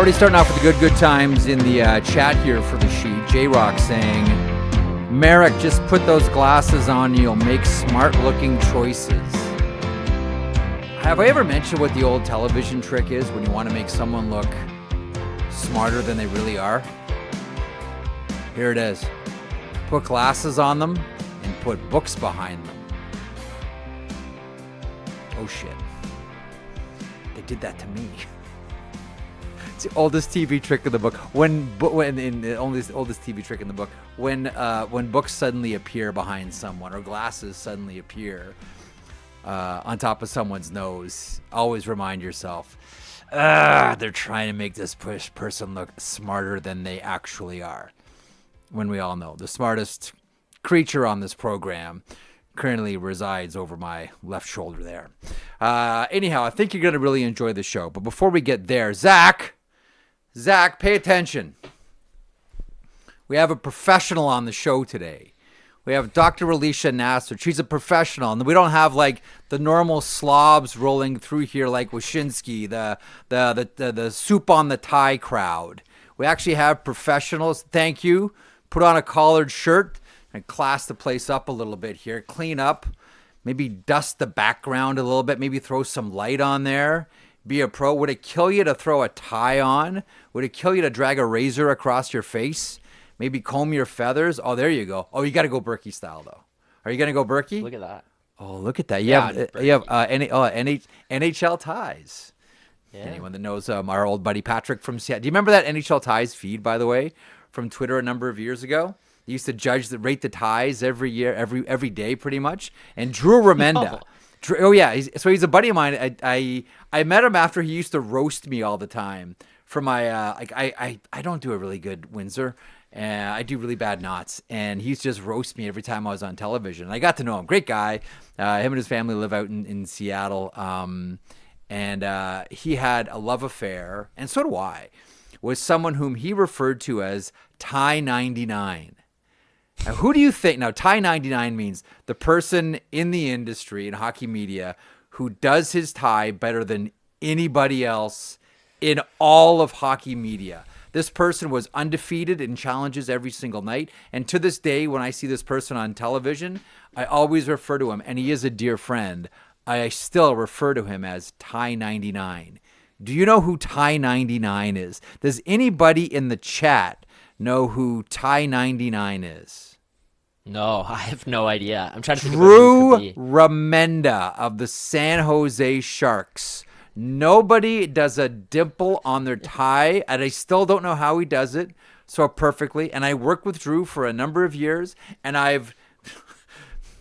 Already starting off with the good times in the chat here for the sheet. J-Rock saying, Marek, just put those glasses on, you'll make smart-looking choices. Have I ever mentioned what the old television trick is when you want to make someone look smarter than they really are? Here it is. Put glasses on them and put books behind them. Oh shit. They did that to me. It's the oldest TV trick in the book. The oldest TV trick in the book. When books suddenly appear behind someone or glasses suddenly appear on top of someone's nose, always remind yourself, they're trying to make this person look smarter than they actually are. When we all know the smartest creature on this program currently resides over my left shoulder there. Anyhow, I think you're going to really enjoy the show. But before we get there, Zach, pay attention. We have a professional on the show today. We have Dr. Alicia Naser. She's a professional, and we don't have like the normal slobs rolling through here like Wyshynski, the soup on the tie crowd. We actually have professionals. Thank you. Put on a collared shirt and class the place up a little bit here. Clean up, maybe dust the background a little bit, maybe throw some light on there. Be a pro. Would it kill you to throw a tie on? Would it kill you to drag a razor across your face? Maybe comb your feathers? Oh, there you go. Oh, you got to go Berkey style, though. Are you going to go Berkey? Look at that. Oh, look at that. You have NHL ties. Yeah. Anyone that knows our old buddy Patrick from Seattle. Do you remember that NHL ties feed, by the way, from Twitter a number of years ago? They used to rate the ties every year, every day, pretty much. And Drew Remenda. No. Oh yeah, he's a buddy of mine. I met him after he used to roast me all the time for my I don't do a really good Windsor. I do really bad knots, and he used to just roast me every time I was on television. And I got to know him. Great guy. Him and his family live out in Seattle. And he had a love affair, and so do I, with someone whom he referred to as Tie 99. Now, who do you think? Now, Tie 99 means the person in the industry, in hockey media, who does his tie better than anybody else in all of hockey media. This person was undefeated in challenges every single night. And to this day, when I see this person on television, I always refer to him, and he is a dear friend. I still refer to him as Tie 99. Do you know who Tie 99 is? Does anybody in the chat know who Tie 99 is? No, I have no idea. I'm trying to think Drew about who it could be. Remenda of the San Jose Sharks. Nobody does a dimple on their tie, and I still don't know how he does it so perfectly. And I worked with Drew for a number of years, and I've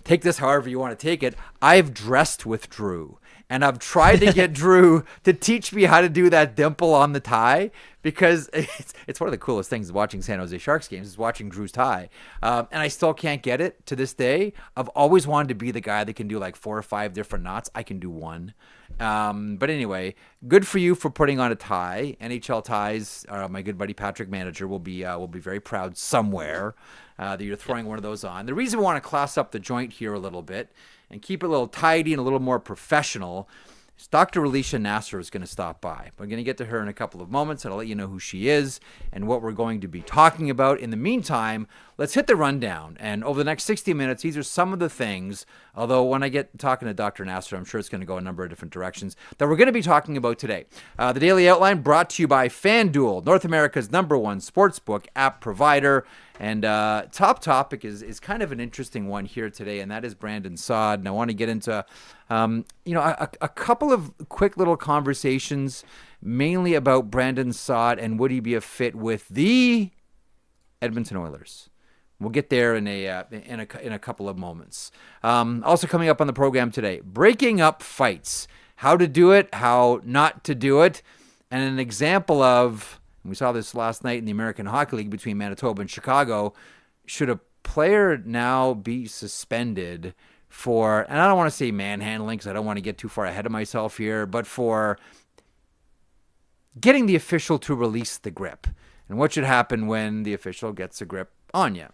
take this however you want to take it. I've dressed with Drew, and I've tried to get Drew to teach me how to do that dimple on the tie, because it's one of the coolest things watching San Jose Sharks games is watching Drew's tie. And I still can't get it to this day. I've always wanted to be the guy that can do like 4 or 5 different knots. I can do one. But anyway, good for you for putting on a tie. NHL ties. My good buddy Patrick, manager, will be very proud somewhere that you're throwing one of those on. The reason we want to class up the joint here a little bit and keep it a little tidy and a little more professional is Dr. Alicia Naser is going to stop by. We're going to get to her in a couple of moments, and I'll let you know who she is and what we're going to be talking about. In the meantime, let's hit the rundown. And over the next 60 minutes, these are some of the things, although when I get talking to Dr. Naser, I'm sure it's going to go a number of different directions, that we're going to be talking about today. The Daily Outline brought to you by FanDuel, North America's #1 sportsbook app provider. And top topic is kind of an interesting one here today, and that is Brandon Saad. And I want to get into a couple of quick little conversations, mainly about Brandon Saad and would he be a fit with the Edmonton Oilers. We'll get there in a couple of moments. Also coming up on the program today, breaking up fights, how to do it, how not to do it, and an example of. And we saw this last night in the American Hockey League between Manitoba and Chicago. Should a player now be suspended for, and I don't want to say manhandling because I don't want to get too far ahead of myself here, but for getting the official to release the grip? And what should happen when the official gets a grip on you?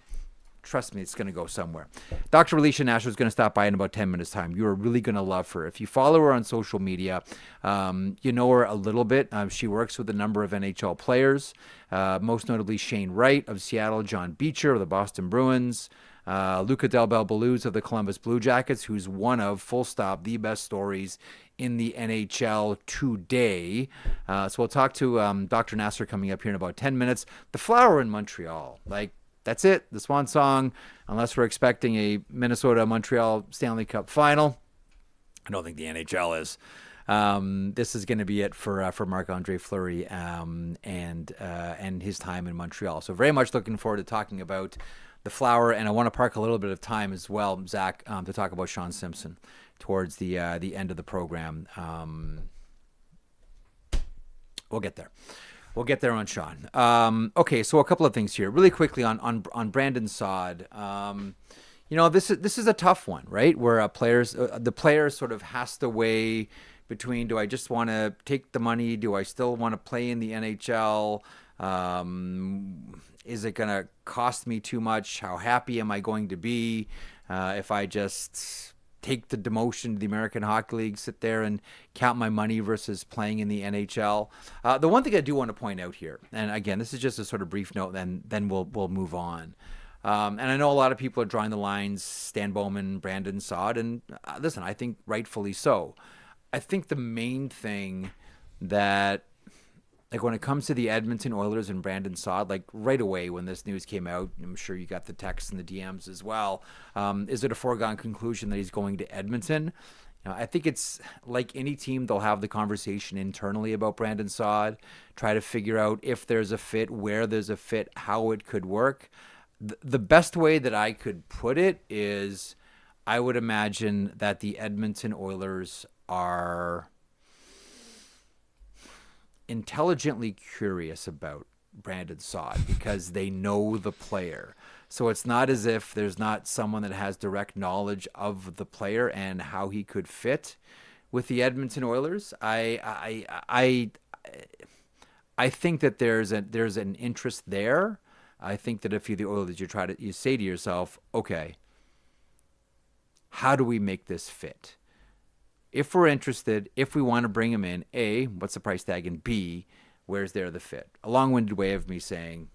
trust me, it's going to go somewhere. Dr. Alicia Naser is going to stop by in about 10 minutes time. You are really going to love her. If you follow her on social media, you know her a little bit. She works with a number of NHL players, most notably Shane Wright of Seattle, John Beecher of the Boston Bruins, Luca Del Bel Belluz of the Columbus Blue Jackets, who's one of, full stop, the best stories in the NHL today. So we'll talk to Dr. Naser coming up here in about 10 minutes. The Flower in Montreal. Like, that's it. The swan song, unless we're expecting a Minnesota-Montreal Stanley Cup final. I don't think the NHL is. This is going to be it for Marc-Andre Fleury and his time in Montreal. So very much looking forward to talking about the Flower, and I want to park a little bit of time as well, Zach, to talk about Shawn Simpson towards the end of the program. We'll get there. We'll get there on Shawn. Okay, so a couple of things here, really quickly on Brandon Saad. This is a tough one, right? Where the player sort of has to weigh between, do I just want to take the money? Do I still want to play in the NHL? Is it going to cost me too much? How happy am I going to be if I just take the demotion to the American Hockey League, sit there and count my money versus playing in the NHL? The one thing I do want to point out here, and again, this is just a sort of brief note, then we'll move on. And I know a lot of people are drawing the lines, Stan Bowman, Brandon Saad, and listen, I think rightfully so. I think the main thing that, like, when it comes to the Edmonton Oilers and Brandon Saad, like right away when this news came out, I'm sure you got the texts and the DMs as well. Is it a foregone conclusion that he's going to Edmonton? I think it's like any team, they'll have the conversation internally about Brandon Saad, try to figure out if there's a fit, where there's a fit, how it could work. The best way that I could put it is I would imagine that the Edmonton Oilers are intelligently curious about Brandon Saad because they know the player. So it's not as if there's not someone that has direct knowledge of the player and how he could fit with the Edmonton Oilers. I think that there's an interest there. I think that if you're the Oilers, you say to yourself, okay, how do we make this fit? If we're interested, if we want to bring him in, A, what's the price tag? And B, where's there the fit? A long-winded way of me saying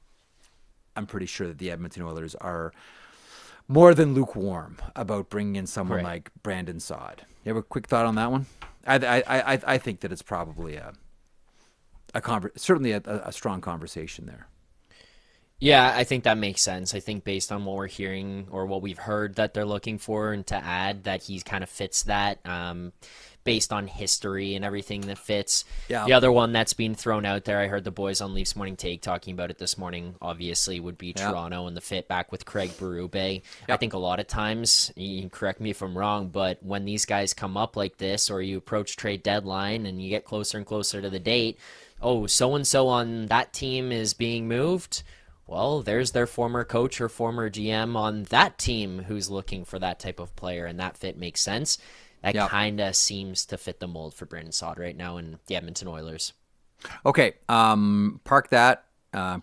I'm pretty sure that the Edmonton Oilers are more than lukewarm about bringing in someone like Brandon Saad. You have a quick thought on that one? I think that it's probably certainly a strong conversation there. Yeah, I think that makes sense. I think based on what we're hearing or what we've heard that they're looking for, and to add that he kind of fits that based on history and everything that fits. Yeah. The other one that's being thrown out there, I heard the boys on Leafs Morning Take talking about it this morning, obviously, would be Toronto and the fit back with Craig Berube. I think a lot of times, you can correct me if I'm wrong, but when these guys come up like this, or you approach trade deadline and you get closer and closer to the date, oh, so-and-so on that team is being moved. Well, there's their former coach or former GM on that team who's looking for that type of player, and that fit makes sense. That kind of seems to fit the mold for Brandon Saad right now in the Edmonton Oilers. Okay, park that.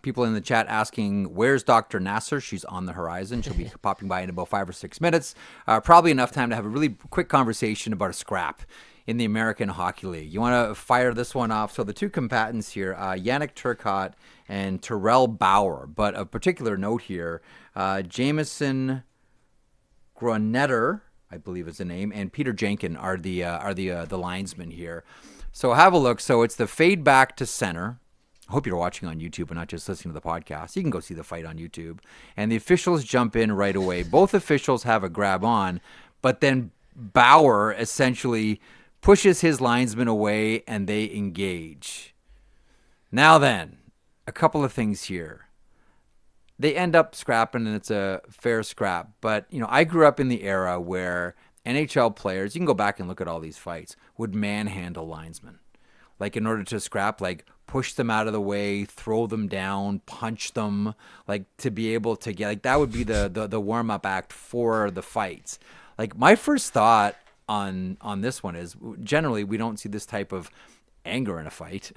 People in the chat asking, where's Dr. Naser? She's on the horizon. She'll be popping by in about 5 or 6 minutes. Probably enough time to have a really quick conversation about a scrap in the American Hockey League. You want to fire this one off? So the two combatants here, Yannick Turcotte and Terrell Bauer. But of particular note here, Jameson Gronetter, I believe is the name, and Peter Jenkin are the linesmen here. So have a look. So it's the fade back to center. I hope you're watching on YouTube and not just listening to the podcast. You can go see the fight on YouTube. And the officials jump in right away. Both officials have a grab on, but then Bauer essentially pushes his linesman away and they engage. Now then, a couple of things here. They end up scrapping and it's a fair scrap. But, I grew up in the era where NHL players, you can go back and look at all these fights, would manhandle linesmen. Like in order to scrap, like push them out of the way, throw them down, punch them, like to be able to get, like that would be the warm-up act for the fights. Like my first thought on this one is generally we don't see this type of anger in a fight.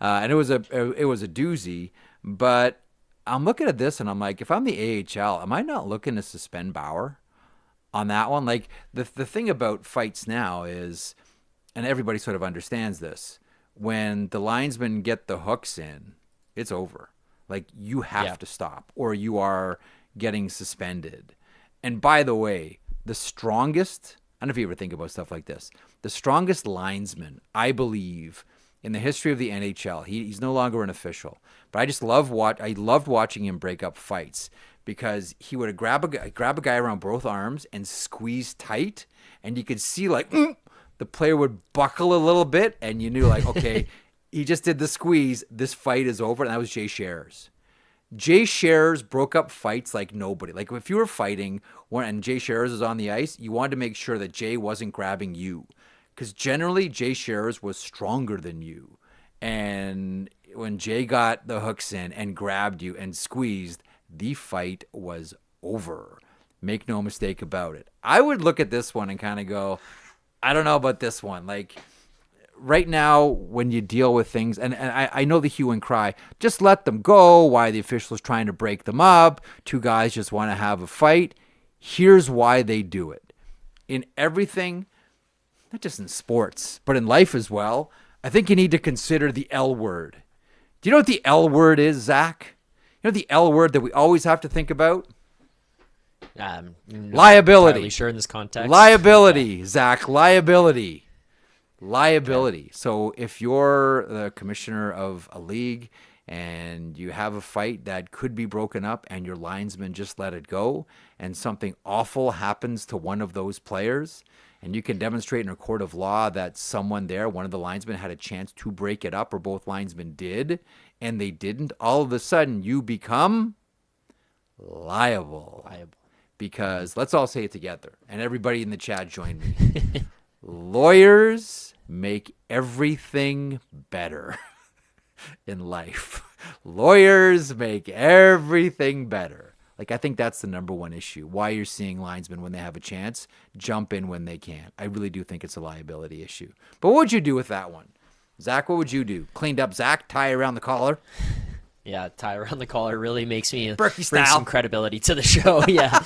And it was a doozy, but I'm looking at this and I'm like, if I'm the AHL, am I not looking to suspend Bauer on that one? Like the thing about fights now is, and everybody sort of understands this, when the linesmen get the hooks in, it's over. Like you have to stop or you are getting suspended. And by the way, the strongest, I don't know if you ever think about stuff like this, the strongest linesman, I believe, in the history of the NHL, he's no longer an official, but I just I loved watching him break up fights because he would grab a guy around both arms and squeeze tight, and you could see like the player would buckle a little bit, and you knew like, okay, he just did the squeeze, this fight is over, and that was Jay Scherer's. Jay Scherer's broke up fights like nobody. Like if you were fighting and Jay Scherer's was on the ice, you wanted to make sure that Jay wasn't grabbing you. Because generally, Jay Scherer's was stronger than you. And when Jay got the hooks in and grabbed you and squeezed, the fight was over. Make no mistake about it. I would look at this one and kind of go, I don't know about this one. Like, right now, when you deal with things, and I know the hue and cry, just let them go. Why the official's trying to break them up. Two guys just want to have a fight. Here's why they do it. In everything, not just in sports, but in life as well, I think you need to consider the L word. Do you know what the L word is, Zach? You know the L word that we always have to think about? Liability. Entirely sure in this context. Liability, Zach. Liability. So if you're the commissioner of a league and you have a fight that could be broken up and your linesman just let it go and something awful happens to one of those players and you can demonstrate in a court of law that someone there, one of the linesmen, had a chance to break it up or both linesmen did and they didn't, all of a sudden you become liable. Because let's all say it together and everybody in the chat join me. Lawyers make everything better in life. Lawyers make everything better. Like, I think that's the number one issue. Why you're seeing linesmen, when they have a chance, jump in when they can. I really do think it's a liability issue. But what would you do with that one? Zach, what would you do? Cleaned up Zach, tie around the collar? Yeah, tie around the collar really makes me bring some credibility to the show. Yeah.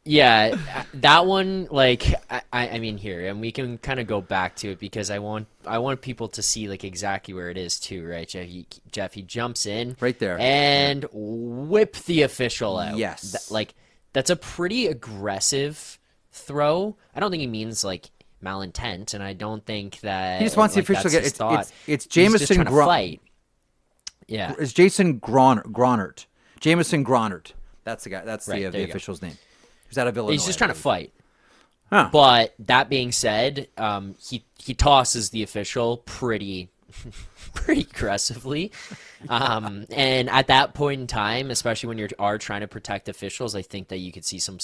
Yeah, that one, like, I mean, here, and we can kind of go back to it because I want people to see, like, exactly where it is, too, right, Jeff? He jumps in. Right there. And whip the official out. Yes. That's a pretty aggressive throw. I don't think he means, like, malintent, and I don't think that... He just wants the official to get... It's Jameson fight. Yeah. It's Jason Gronert. Jameson Gronert. That's the guy. That's the official's name. He's out of Illinois. He's just trying to fight. Huh. But that being said, he tosses the official pretty aggressively. And at that point in time, especially when you are trying to protect officials, I think that you could see some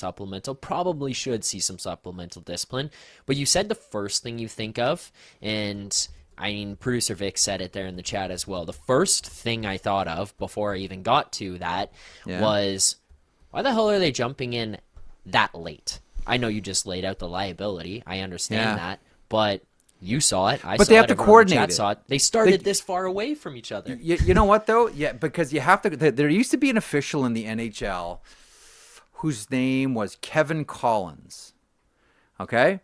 probably should see some supplemental discipline. But you said the first thing you think of, and I mean, producer Vic said it there in the chat as well. The first thing I thought of before I even got to that was, why the hell are they jumping in that late? I know you just laid out the liability. I understand that, but you saw it. I saw it. But they have to coordinate it. Saw it. They started this far away from each other. You know what, though? Yeah, because you have to. There used to be an official in the NHL whose name was Kevin Collins. Okay?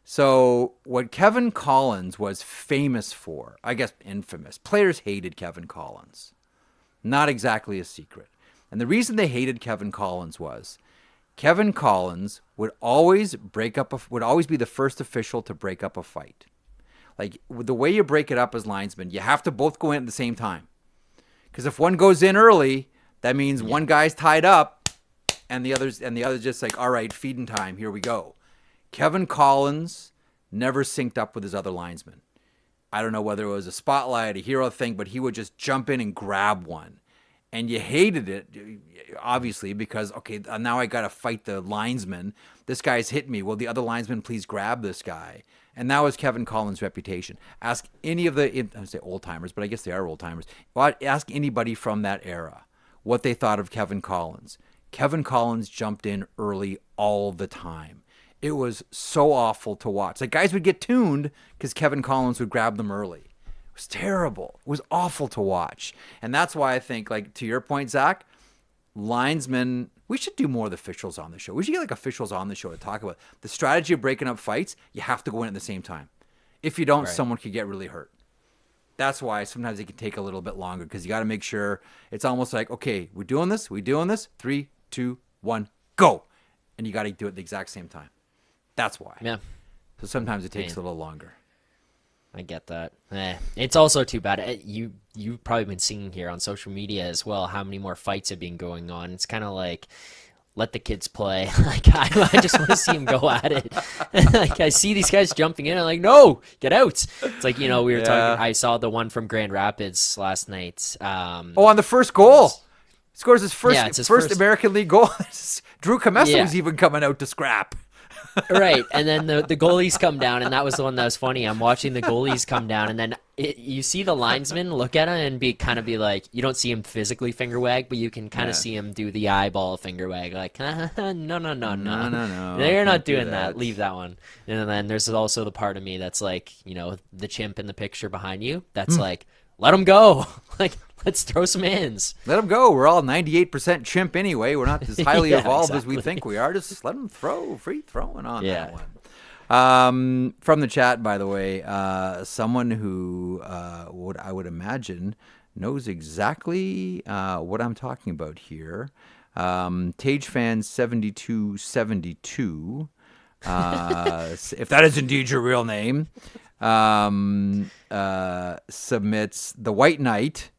So what Kevin Collins was famous for, I guess infamous, players hated Kevin Collins. Not exactly a secret. And the reason they hated Kevin Collins was Kevin Collins would always be the first official to break up a fight. Like, the way you break it up as linesmen, you have to both go in at the same time. Because if one goes in early, that means one guy's tied up and the other's just like, all right, feeding time, here we go. Kevin Collins never synced up with his other linesmen. I don't know whether it was a spotlight, a hero thing, but he would just jump in and grab one. And you hated it, obviously, because, okay, now I got to fight the linesman. This guy's hit me. Will the other linesman please grab this guy? And that was Kevin Collins' reputation. Ask any of the, I would say old-timers, but I guess they are old-timers. Ask anybody from that era what they thought of Kevin Collins. Kevin Collins jumped in early all the time. It was so awful to watch. Like, guys would get tuned because Kevin Collins would grab them early. It was terrible. It was awful to watch. And that's why I think, like, to your point, Zach, linesmen, we should do more of the officials on the show. We should get like officials on the show to talk about the strategy of breaking up fights. You have to go in at the same time. If you don't, someone could get really hurt. That's why sometimes it can take a little bit longer, because you got to make sure it's almost like, okay, we're doing this. 3, 2, 1, go. And you got to do it at the exact same time. That's why. Yeah. So sometimes it takes a little longer. I get that. It's also too bad. You've probably been seeing here on social media as well how many more fights have been going on. It's kind of like, let the kids play. Like, I just want to see them go at it. Like, I see these guys jumping in. I'm like, no, get out. It's like, we were talking. I saw the one from Grand Rapids last night. On the first goal. He scores his first, first American League goal. Drew Comessa was even coming out to scrap. Right, and then the goalies come down, and that was the one that was funny. I'm watching the goalies come down, and then you see the linesman look at him and be like, you don't see him physically finger wag, but you can kind of see him do the eyeball finger wag, like, no. They're not doing that. Leave that one. And then there's also the part of me that's like, the chimp in the picture behind you. That's like, let him go. Like, let's throw some hands. Let them go. We're all 98% chimp anyway. We're not as highly evolved as we think we are. Just let them throw. Free throwing on that one. From the chat, by the way, someone who I would imagine knows exactly what I'm talking about here. Tage fan 7272, if that is indeed your real name, submits the White Knight.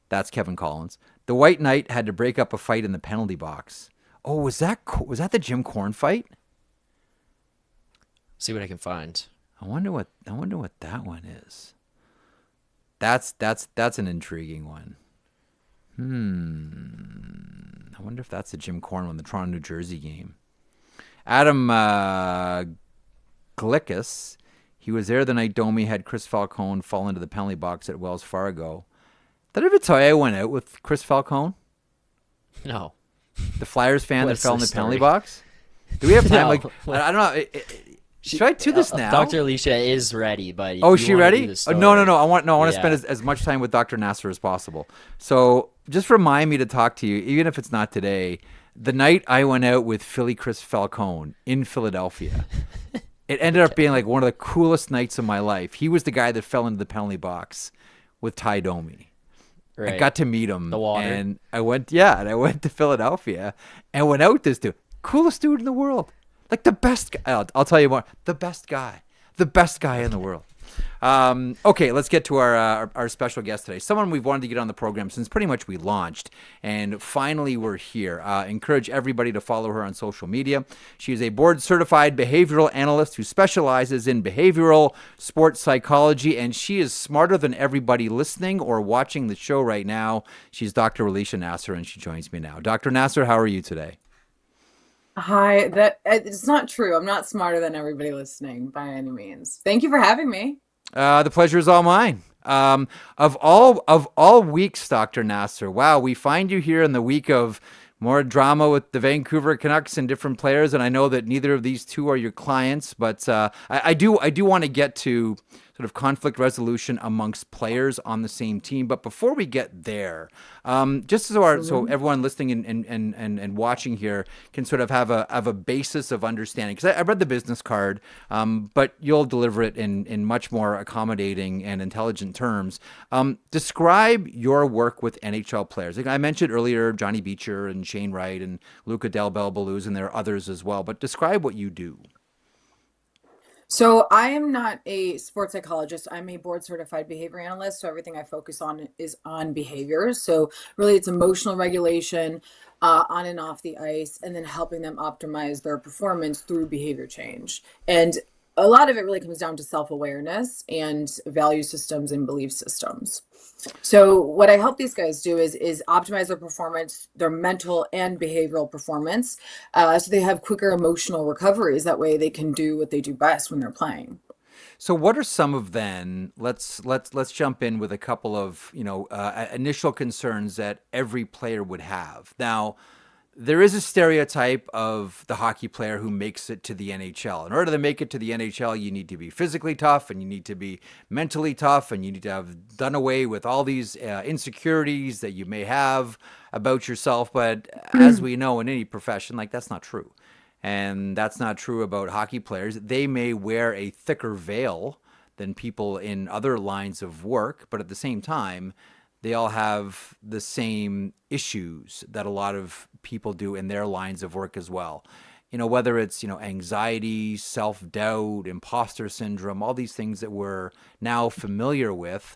That's Kevin Collins. The White Knight had to break up a fight in the penalty box. Oh, was that the Jim Corn fight? See what I can find. I wonder what that one is. That's an intriguing one. I wonder if that's the Jim Corn one, the Toronto, New Jersey game. Adam Glickus, he was there the night Domi had Chris Falcone fall into the penalty box at Wells Fargo. Did I ever tell you I went out with Chris Falcone? No. The Flyers fan that fell in the penalty box? Do we have time? No. I don't know. Should I do this now? Dr. Alicia is ready, but is she ready? No. I want to spend as much time with Dr. Naser as possible. So just remind me to talk to you, even if it's not today. The night I went out with Philly Chris Falcone in Philadelphia, it ended up being like one of the coolest nights of my life. He was the guy that fell into the penalty box with Ty Domi. Right. I got to meet him. The water. And I went to Philadelphia and went out with this dude. Coolest dude in the world. Like the best guy. I'll tell you more. The best guy in the world. Okay, let's get to our special guest today. Someone we've wanted to get on the program since pretty much we launched, and finally we're here. Encourage everybody to follow her on social media. She is a board-certified behavioral analyst who specializes in behavioral sports psychology, and she is smarter than everybody listening or watching the show right now. She's Dr. Alicia Naser, and she joins me now. Dr. Naser, how are you today? Hi, it's not true. I'm not smarter than everybody listening by any means. Thank you for having me. The pleasure is all mine. Of all weeks, Dr. Naser, wow, we find you here in the week of more drama with the Vancouver Canucks and different players, and I know that neither of these two are your clients, but I do want to get to sort of conflict resolution amongst players on the same team. But before we get there, just so everyone listening and watching here can sort of have a basis of understanding, because I read the business card, but you'll deliver it in much more accommodating and intelligent terms. Describe your work with NHL players. Like I mentioned earlier, Johnny Beecher and Shane Wright and Luca Del Bel-Belluz, and there are others as well. But describe what you do. So I am not a sports psychologist. I'm a board certified behavior analyst. So everything I focus on is on behaviors. So really it's emotional regulation on and off the ice, and then helping them optimize their performance through behavior change. And a lot of it really comes down to self-awareness and value systems and belief systems. So what I help these guys do is optimize their performance, their mental and behavioral performance, so they have quicker emotional recoveries. That way they can do what they do best when they're playing. So what are some of then, let's jump in with a couple of, initial concerns that every player would have. Now, there is a stereotype of the hockey player who makes it to the NHL. In order to make it to the NHL, you need to be physically tough and you need to be mentally tough and you need to have done away with all these insecurities that you may have about yourself. But as we know in any profession, like that's not true. And that's not true about hockey players. They may wear a thicker veil than people in other lines of work, but at the same time, they all have the same issues that a lot of people do in their lines of work as well. Whether it's, anxiety, self-doubt, imposter syndrome, all these things that we're now familiar with.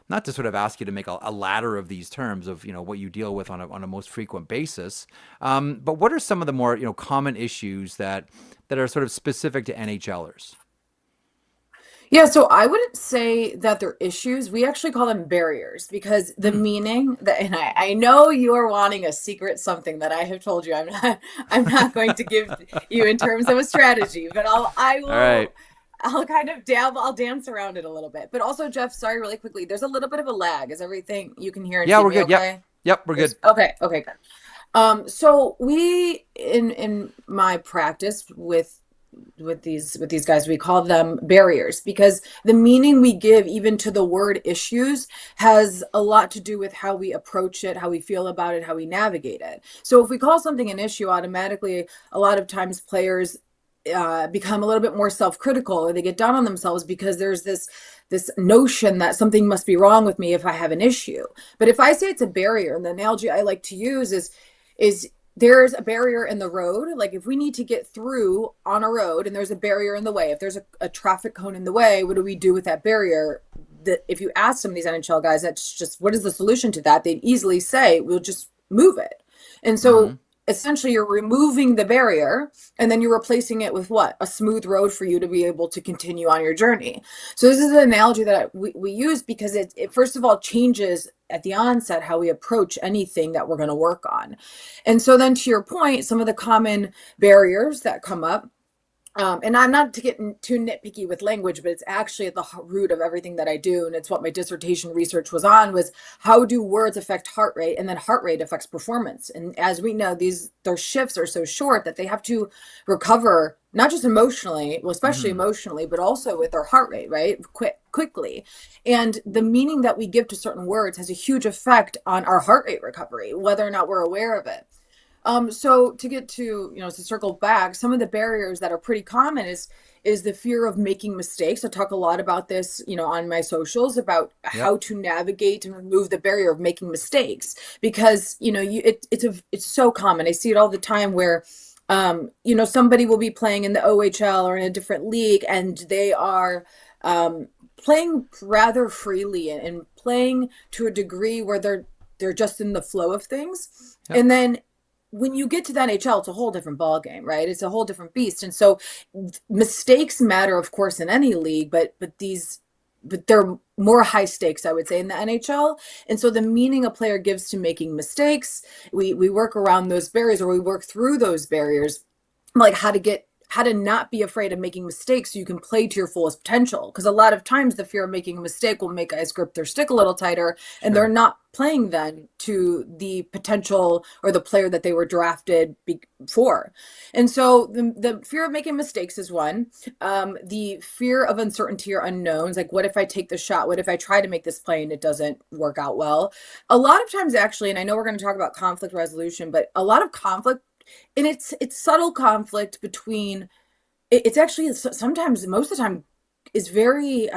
Not to sort of ask you to make a ladder of these terms of, what you deal with on a most frequent basis. But what are some of the more, common issues that are sort of specific to NHLers? Yeah, so I wouldn't say that they're issues. We actually call them barriers because the meaning that, and I know you are wanting a secret something that I have told you I'm not going to give you in terms of a strategy, but I will. All right. I'll kind of I'll dance around it a little bit. But also, Jeff, sorry, really quickly, there's a little bit of a lag. Is everything you can hear and Yeah, see we're me good. okay? Yep, we're good. Okay, good. So we in my practice with these guys, we call them barriers because the meaning we give even to the word issues has a lot to do with how we approach it, how we feel about it, how we navigate it. So if we call something an issue, automatically a lot of times players become a little bit more self-critical, or they get down on themselves because there's this notion that something must be wrong with me if I have an issue. But if I say it's a barrier, and the analogy I like to use is there's a barrier in the road. Like if we need to get through on a road and there's a barrier in the way, if there's a traffic cone in the way, what do we do with that barrier? That if you ask some of these NHL guys, that's just, what is the solution to that? They'd easily say, we'll just move it. And so essentially you're removing the barrier and then you're replacing it with what? A smooth road for you to be able to continue on your journey. So this is an analogy that we use because it first of all changes at the onset how we approach anything that we're going to work on. And so then to your point, some of the common barriers that come up, and I'm not to get too nitpicky with language, but it's actually at the root of everything that I do. And it's what my dissertation research was how do words affect heart rate? And then heart rate affects performance. And as we know, their shifts are so short that they have to recover, not just emotionally, well, especially emotionally, but also with their heart rate, right? Quickly. And the meaning that we give to certain words has a huge effect on our heart rate recovery, whether or not we're aware of it. So to get to, to circle back, some of the barriers that are pretty common is the fear of making mistakes. I talk a lot about this, on my socials about how to navigate and remove the barrier of making mistakes because, it's so common. I see it all the time where, somebody will be playing in the OHL or in a different league and they are, playing rather freely and playing to a degree where they're just in the flow of things. Yep. And then when you get to the NHL, it's a whole different ballgame, right? It's a whole different beast. And so mistakes matter, of course, in any league, but they're more high stakes, I would say, in the NHL. And so the meaning a player gives to making mistakes, we work around those barriers, or we work through those barriers, like how to not be afraid of making mistakes so you can play to your fullest potential. Because a lot of times the fear of making a mistake will make guys grip their stick a little tighter and they're not playing then to the potential or the player that they were drafted for. And so the fear of making mistakes is one. The fear of uncertainty or unknowns, like what if I take the shot? What if I try to make this play and it doesn't work out well? A lot of times actually, and I know we're going to talk about conflict resolution, but a lot of conflict, and it's subtle conflict between, it's actually sometimes, most of the time, is very,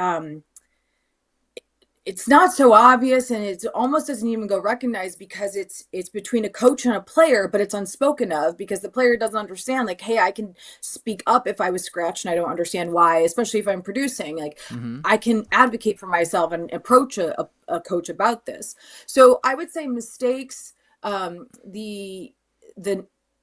it's not so obvious and it almost doesn't even go recognized because it's between a coach and a player, but it's unspoken of because the player doesn't understand, like, hey, I can speak up if I was scratched and I don't understand why, especially if I'm producing, like I can advocate for myself and approach a coach about this. So I would say mistakes,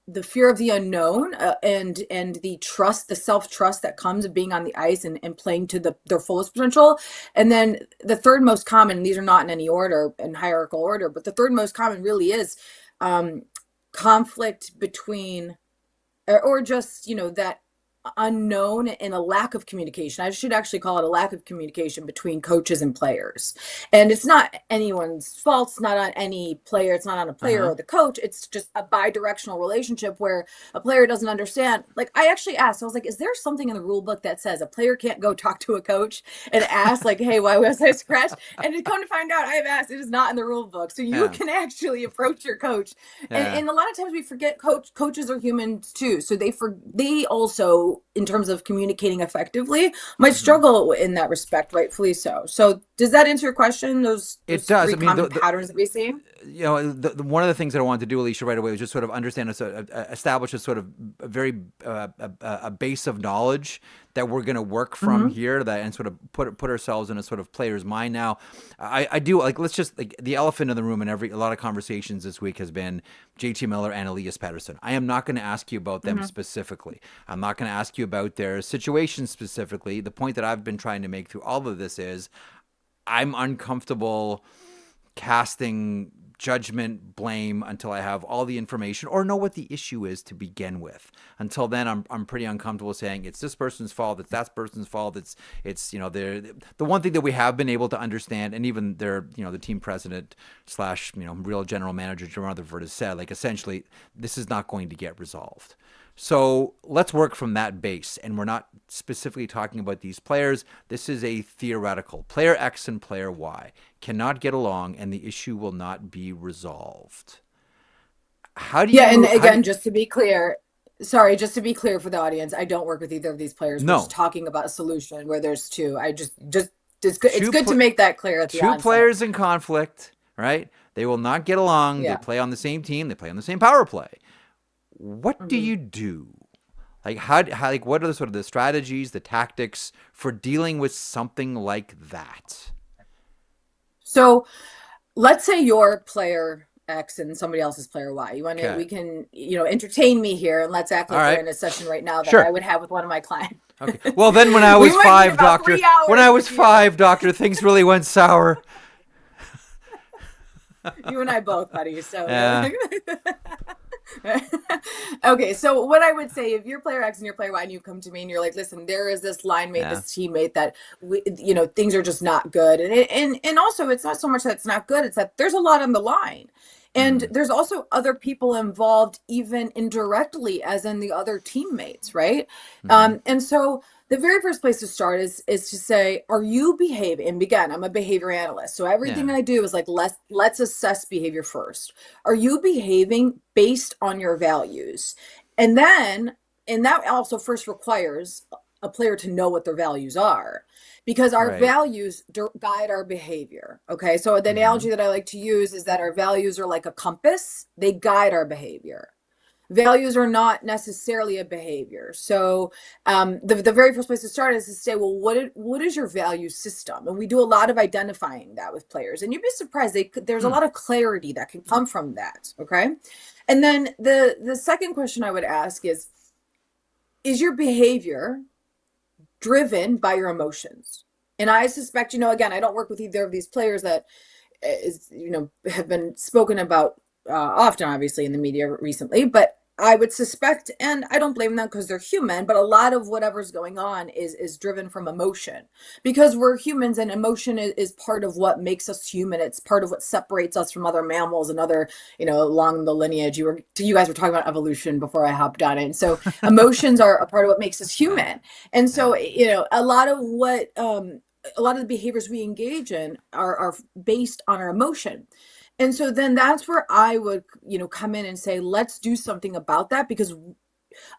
the fear of the unknown and the trust, the self-trust that comes of being on the ice and playing to their fullest potential. And then the third most common, these are not in any order, in hierarchical order, but the third most common really is conflict between, or just, that unknown and a lack of communication. I should actually call it a lack of communication between coaches and players. And it's not anyone's fault. It's not on any player. It's not on a player or the coach. It's just a bi-directional relationship where a player doesn't understand. Like, I actually asked, I was like, is there something in the rule book that says a player can't go talk to a coach and ask, like, hey, why was I scratched? And to come to find out, I have asked, it is not in the rule book. So you can actually approach your coach. And a lot of times we forget coaches are humans too. So they also, in terms of communicating effectively, might struggle in that respect, rightfully so. So does that answer your question? Those it does. three common patterns that we see? One of the things that I wanted to do, Alicia, right away was just sort of understand, establish a sort of a very a base of knowledge that we're going to work from here, and sort of put ourselves in a sort of player's mind. Now, I do, like, let's just, like, the elephant in the room in a lot of conversations this week has been JT Miller and Elias Pettersson. I am not going to ask you about them specifically. I'm not going to ask you about their situation specifically. The point that I've been trying to make through all of this is I'm uncomfortable casting judgment, blame until I have all the information or know what the issue is to begin with. Until then, I'm pretty uncomfortable saying it's this person's fault, it's that person's fault. It's the one thing that we have been able to understand, and even the team president / real general manager Jim Rutherford has said, like, essentially this is not going to get resolved. So let's work from that base. And we're not specifically talking about these players. This is a theoretical. Player X and player Y cannot get along, and the issue will not be resolved. How do you? Yeah, and again, just to be clear for the audience, I don't work with either of these players. No. We're just talking about a solution where there's two. It's good to make that clear at the onset. Two players in conflict, right? They will not get along. Yeah. They play on the same team. They play on the same power play. What do you do? Like, what are the sort of the strategies, the tactics for dealing with something like that? So let's say you're player X and somebody else is player Y. We can entertain me here, and let's act like we're in a session right now that I would have with one of my clients. Okay. Well, then when I was 5, doctor, things really went sour. You and I both, buddy. So yeah. Okay, so what I would say, if you're player X and you're player Y and you come to me and you're like, listen, there is this line mate, this teammate that things are just not good, and also it's not so much that it's not good, it's that there's a lot on the line, and there's also other people involved, even indirectly, as in the other teammates, right? And so the very first place to start is to say, are you behaving? And again, I'm a behavior analyst, so everything I do is like, let's assess behavior first. Are you behaving based on your values? And that also first requires a player to know what their values are, because our values guide our behavior. Okay, so the analogy that I like to use is that our values are like a compass. They guide our behavior. Values are not necessarily a behavior. So the very first place to start is to say, well, what is your value system? And we do a lot of identifying that with players. And you'd be surprised, there's a lot of clarity that can come from that, okay? And then the second question I would ask is your behavior driven by your emotions? And I suspect, again, I don't work with either of these players that have been spoken about often, obviously, in the media recently, but I would suspect, and I don't blame them because they're human, but a lot of whatever's going on is driven from emotion, because we're humans, and emotion is part of what makes us human. It's part of what separates us from other mammals and other, along the lineage. You guys were talking about evolution before I hopped on it. And so emotions are a part of what makes us human. And so, a lot of the behaviors we engage in are based on our emotion. And so then that's where I would, come in and say, let's do something about that, because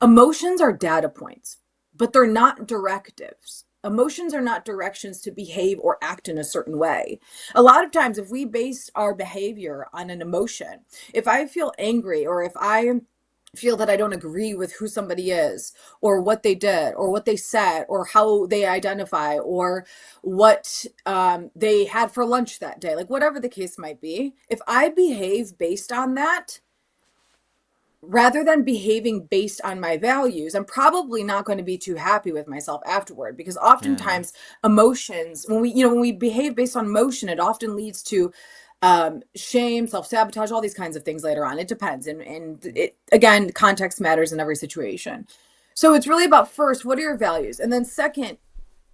emotions are data points, but they're not directives. Emotions are not directions to behave or act in a certain way. A lot of times, if we base our behavior on an emotion, if I feel angry, or if I feel that I don't agree with who somebody is, or what they did, or what they said, or how they identify, or what they had for lunch that day, like whatever the case might be, if I behave based on that, rather than behaving based on my values, I'm probably not going to be too happy with myself afterward, because oftentimes emotions, when we behave based on emotion, it often leads to shame, self-sabotage, all these kinds of things later on. It depends. And again, context matters in every situation. So it's really about, first, what are your values? And then second,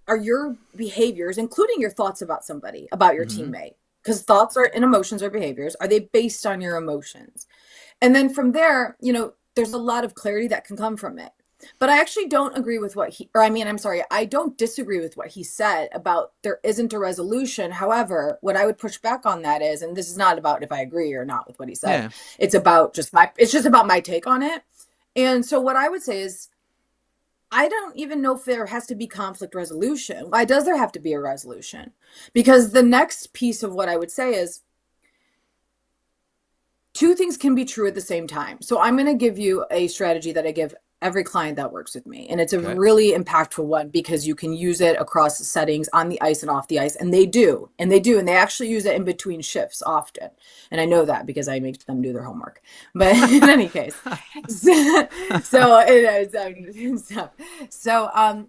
are your behaviors, including your thoughts about somebody, about your Mm-hmm. teammate? Because thoughts are and emotions are behaviors. Are they based on your emotions? And then from there, there's a lot of clarity that can come from it. But I actually don't agree with I'm sorry, I don't disagree with what he said about there isn't a resolution. However, what I would push back on that is, and this is not about if I agree or not with what he said, Yeah. it's just about my take on it. And so what I would say is, I don't even know if there has to be conflict resolution. Why does there have to be a resolution? Because the next piece of what I would say is, two things can be true at the same time. So I'm going to give you a strategy that I give every client that works with me. And it's a Okay. really impactful one because you can use it across settings on the ice and off the ice. And they do. And they actually use it in between shifts often. And I know that because I make them do their homework. But in any case,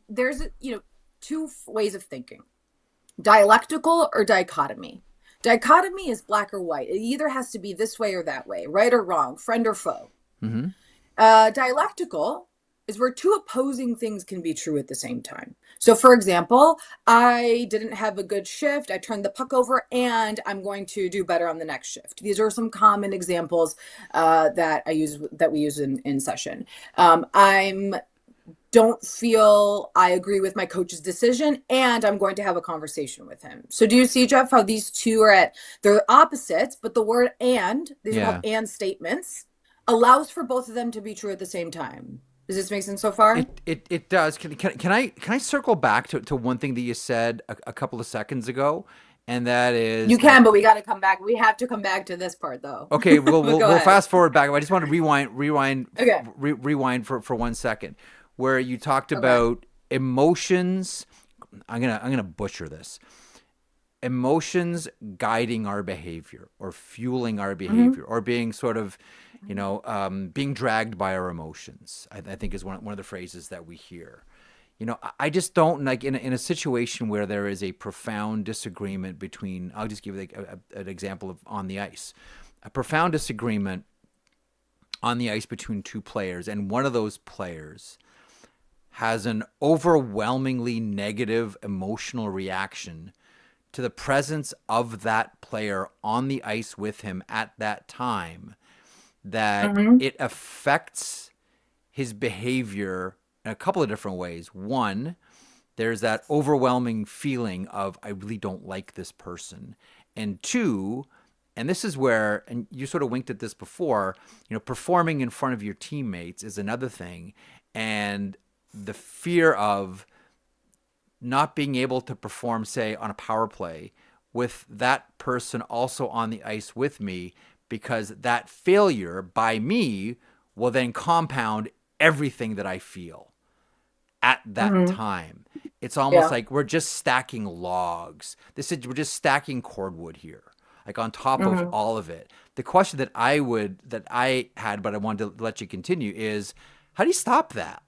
there's, two ways of thinking: dialectical or dichotomy. Dichotomy is black or white. It either has to be this way or that way, right or wrong, friend or foe. Mm-hmm. Dialectical is where two opposing things can be true at the same time. So, for example, I didn't have a good shift. I turned the puck over, and I'm going to do better on the next shift. These are some common examples that we use in session. I'm don't feel I agree with my coach's decision, and I'm going to have a conversation with him. So do you see, Jeff, how these two they're opposites, but the word these are called and statements, allows for both of them to be true at the same time. Does this make sense so far? It does. Can I circle back to one thing that you said a couple of seconds ago, and that is You can, but we got to come back. We have to come back to this part, though. okay. We'll But go we'll ahead. fast forward back. I just want to rewind Okay. rewind for 1 second, where you talked Okay. about emotions. I'm gonna butcher this. Emotions guiding our behavior or fueling our behavior or being sort of, being dragged by our emotions, I think is one of the phrases that we hear. I just don't like in a situation where there is a profound disagreement between, I'll just give you an example of on the ice, a profound disagreement on the ice between two players, and one of those players has an overwhelmingly negative emotional reaction to the presence of that player on the ice with him at that time, that it affects his behavior in a couple of different ways. One, there's that overwhelming feeling of, I really don't like this person. And two, and this is where, and you sort of winked at this before, performing in front of your teammates is another thing. And the fear of not being able to perform, say, on a power play with that person also on the ice with me, because that failure by me will then compound everything that I feel at that time. It's almost like we're just stacking logs. We're just stacking cordwood here, like on top of all of it. The question that I had, but I wanted to let you continue, is how do you stop that?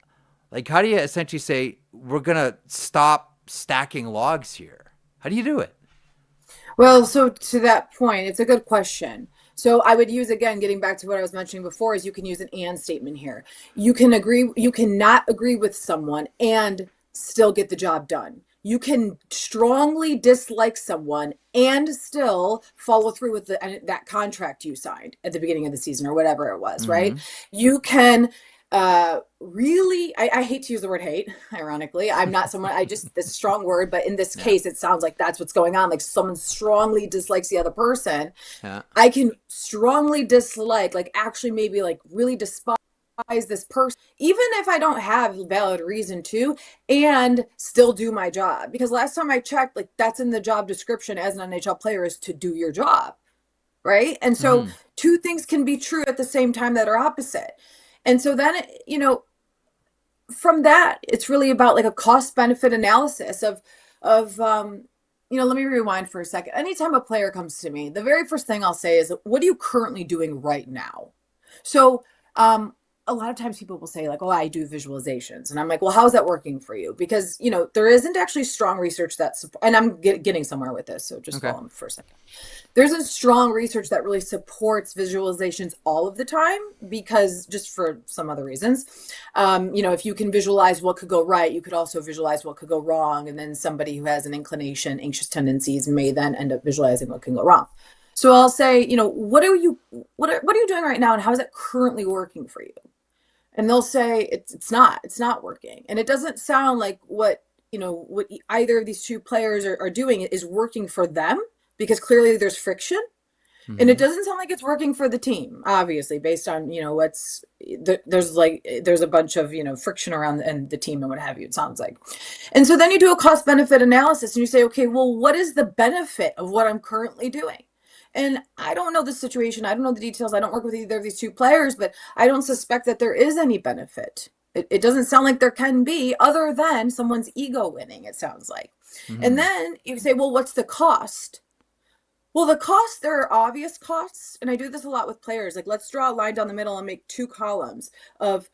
Like, how do you essentially say, we're going to stop stacking logs here? How do you do it? Well, so to that point, it's a good question. So I would use, again, getting back to what I was mentioning before, is you can use an and statement here. You cannot agree with someone and still get the job done. You can strongly dislike someone and still follow through with that contract you signed at the beginning of the season or whatever it was, right? You can really, I hate to use the word hate, ironically. I'm not someone, it's a strong word, but in this case, it sounds like that's what's going on. Like someone strongly dislikes the other person. Yeah. I can strongly dislike, like actually maybe like really despise this person, even if I don't have valid reason to, and still do my job. Because last time I checked, like that's in the job description as an NHL player, is to do your job. Right. And so two things can be true at the same time that are opposite. And so then, from that, it's really about like a cost benefit analysis of, let me rewind for a second. Anytime a player comes to me, the very first thing I'll say is, what are you currently doing right now? So, a lot of times people will say like, oh, I do visualizations. And I'm like, well, how's that working for you? Because, there isn't actually strong research and I'm getting somewhere with this. So just follow me for a second. There's a strong research that really supports visualizations all of the time, because just for some other reasons, if you can visualize what could go right, you could also visualize what could go wrong. And then somebody who has an inclination, anxious tendencies may then end up visualizing what can go wrong. So I'll say, what are you doing right now, and how is it currently working for you? And they'll say it's not working. And it doesn't sound like what either of these two players are doing is working for them, because clearly there's friction. Mm-hmm. And it doesn't sound like it's working for the team, obviously, based on, there's a bunch of, friction around and the team and what have you, it sounds like. And so then you do a cost benefit analysis and you say, okay, well, what is the benefit of what I'm currently doing? And I don't know the situation. I don't know the details. I don't work with either of these two players, but I don't suspect that there is any benefit. It doesn't sound like there can be, other than someone's ego winning, it sounds like. Mm-hmm. And then you say, well, what's the cost? Well, the costs, there are obvious costs. And I do this a lot with players. Like, let's draw a line down the middle and make 2 columns of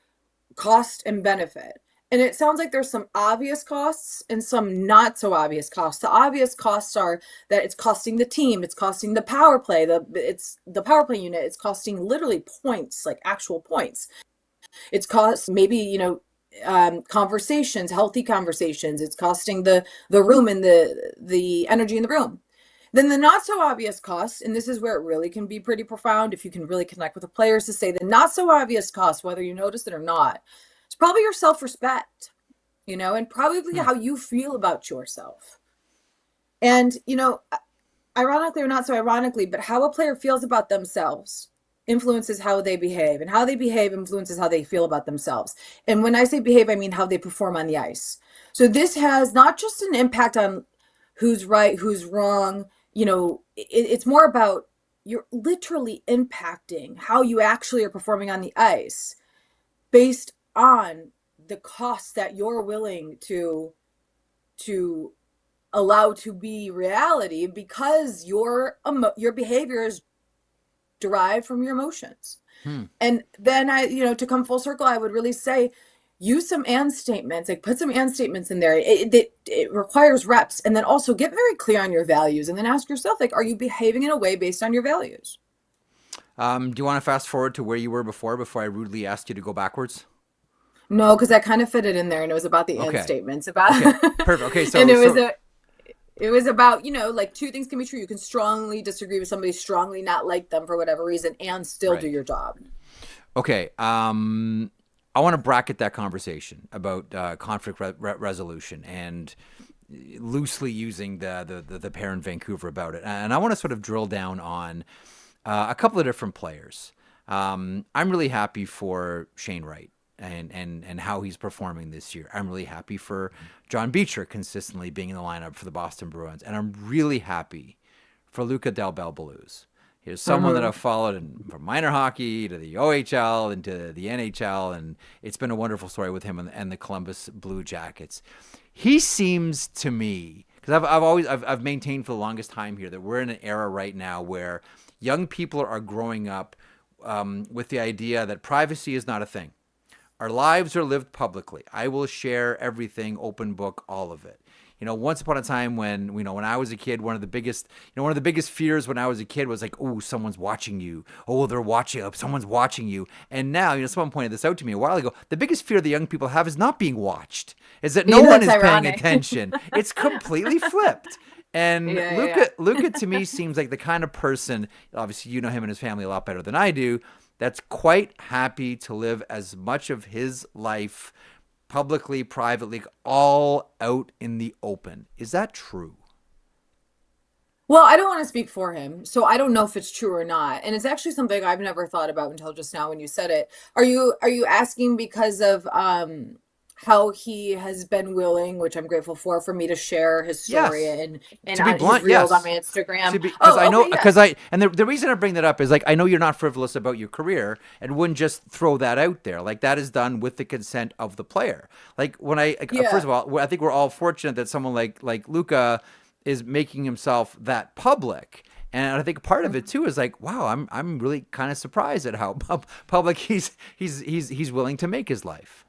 cost and benefit. And it sounds like there's some obvious costs and some not so obvious costs. The obvious costs are that it's costing the team, it's costing the power play, it's the power play unit, it's costing literally points, like actual points. It's cost maybe, conversations, healthy conversations. It's costing the room and the energy in the room. Then the not so obvious costs, and this is where it really can be pretty profound if you can really connect with the players, to say the not so obvious costs, whether you notice it or not, it's probably your self-respect, and probably how you feel about yourself. And, ironically or not so ironically, but how a player feels about themselves influences how they behave, and how they behave influences how they feel about themselves. And when I say behave, I mean how they perform on the ice. So this has not just an impact on who's right, who's wrong. It's more about, you're literally impacting how you actually are performing on the ice based on the costs that you're willing to allow to be reality, because your behavior is derived from your emotions. And then to come full circle, I would really say, use some and statements, like put some and statements in there. It requires reps. And then also get very clear on your values, and then ask yourself, like, are you behaving in a way based on your values? Do you want to fast forward to where you were before I rudely asked you to go backwards? No, because I kind of fit it in there, and it was about the and statements. Perfect. Okay, so and it was about, like, 2 things can be true. You can strongly disagree with somebody, strongly not like them for whatever reason, and still do your job. Okay. I want to bracket that conversation about conflict resolution, and loosely using the pair in Vancouver about it. And I want to sort of drill down on a couple of different players. I'm really happy for Shane Wright and how he's performing this year. I'm really happy for John Beecher consistently being in the lineup for the Boston Bruins. And I'm really happy for Luca Del Bel-Belluz. He's someone that I've followed from minor hockey to the OHL and to the NHL, and it's been a wonderful story with him and the Columbus Blue Jackets. He seems to me, because I've maintained for the longest time here that we're in an era right now where young people are growing up with the idea that privacy is not a thing. Our lives are lived publicly. I will share everything, open book, all of it. Once upon a time when I was a kid, one of the biggest fears when I was a kid was like, oh, someone's watching you. Oh, they're watching. Someone's watching you. And now, someone pointed this out to me a while ago. The biggest fear the young people have is not being watched. Is that no one is paying attention. It's completely flipped. And Luca to me seems like the kind of person, obviously you know him and his family a lot better than I do, that's quite happy to live as much of his life publicly, privately, all out in the open. Is that true? Well, I don't want to speak for him, so I don't know if it's true or not. And it's actually something I've never thought about until just now when you said it. Are you asking because of how he has been willing, which I'm grateful for me to share his story and to be blunt, his reels on my Instagram? The reason I bring that up is, like, I know you're not frivolous about your career and wouldn't just throw that out there. Like, that is done with the consent of the player. Like, first of all, I think we're all fortunate that someone like Luca is making himself that public. And I think part of it too is like, wow, I'm really kind of surprised at how public he's willing to make his life.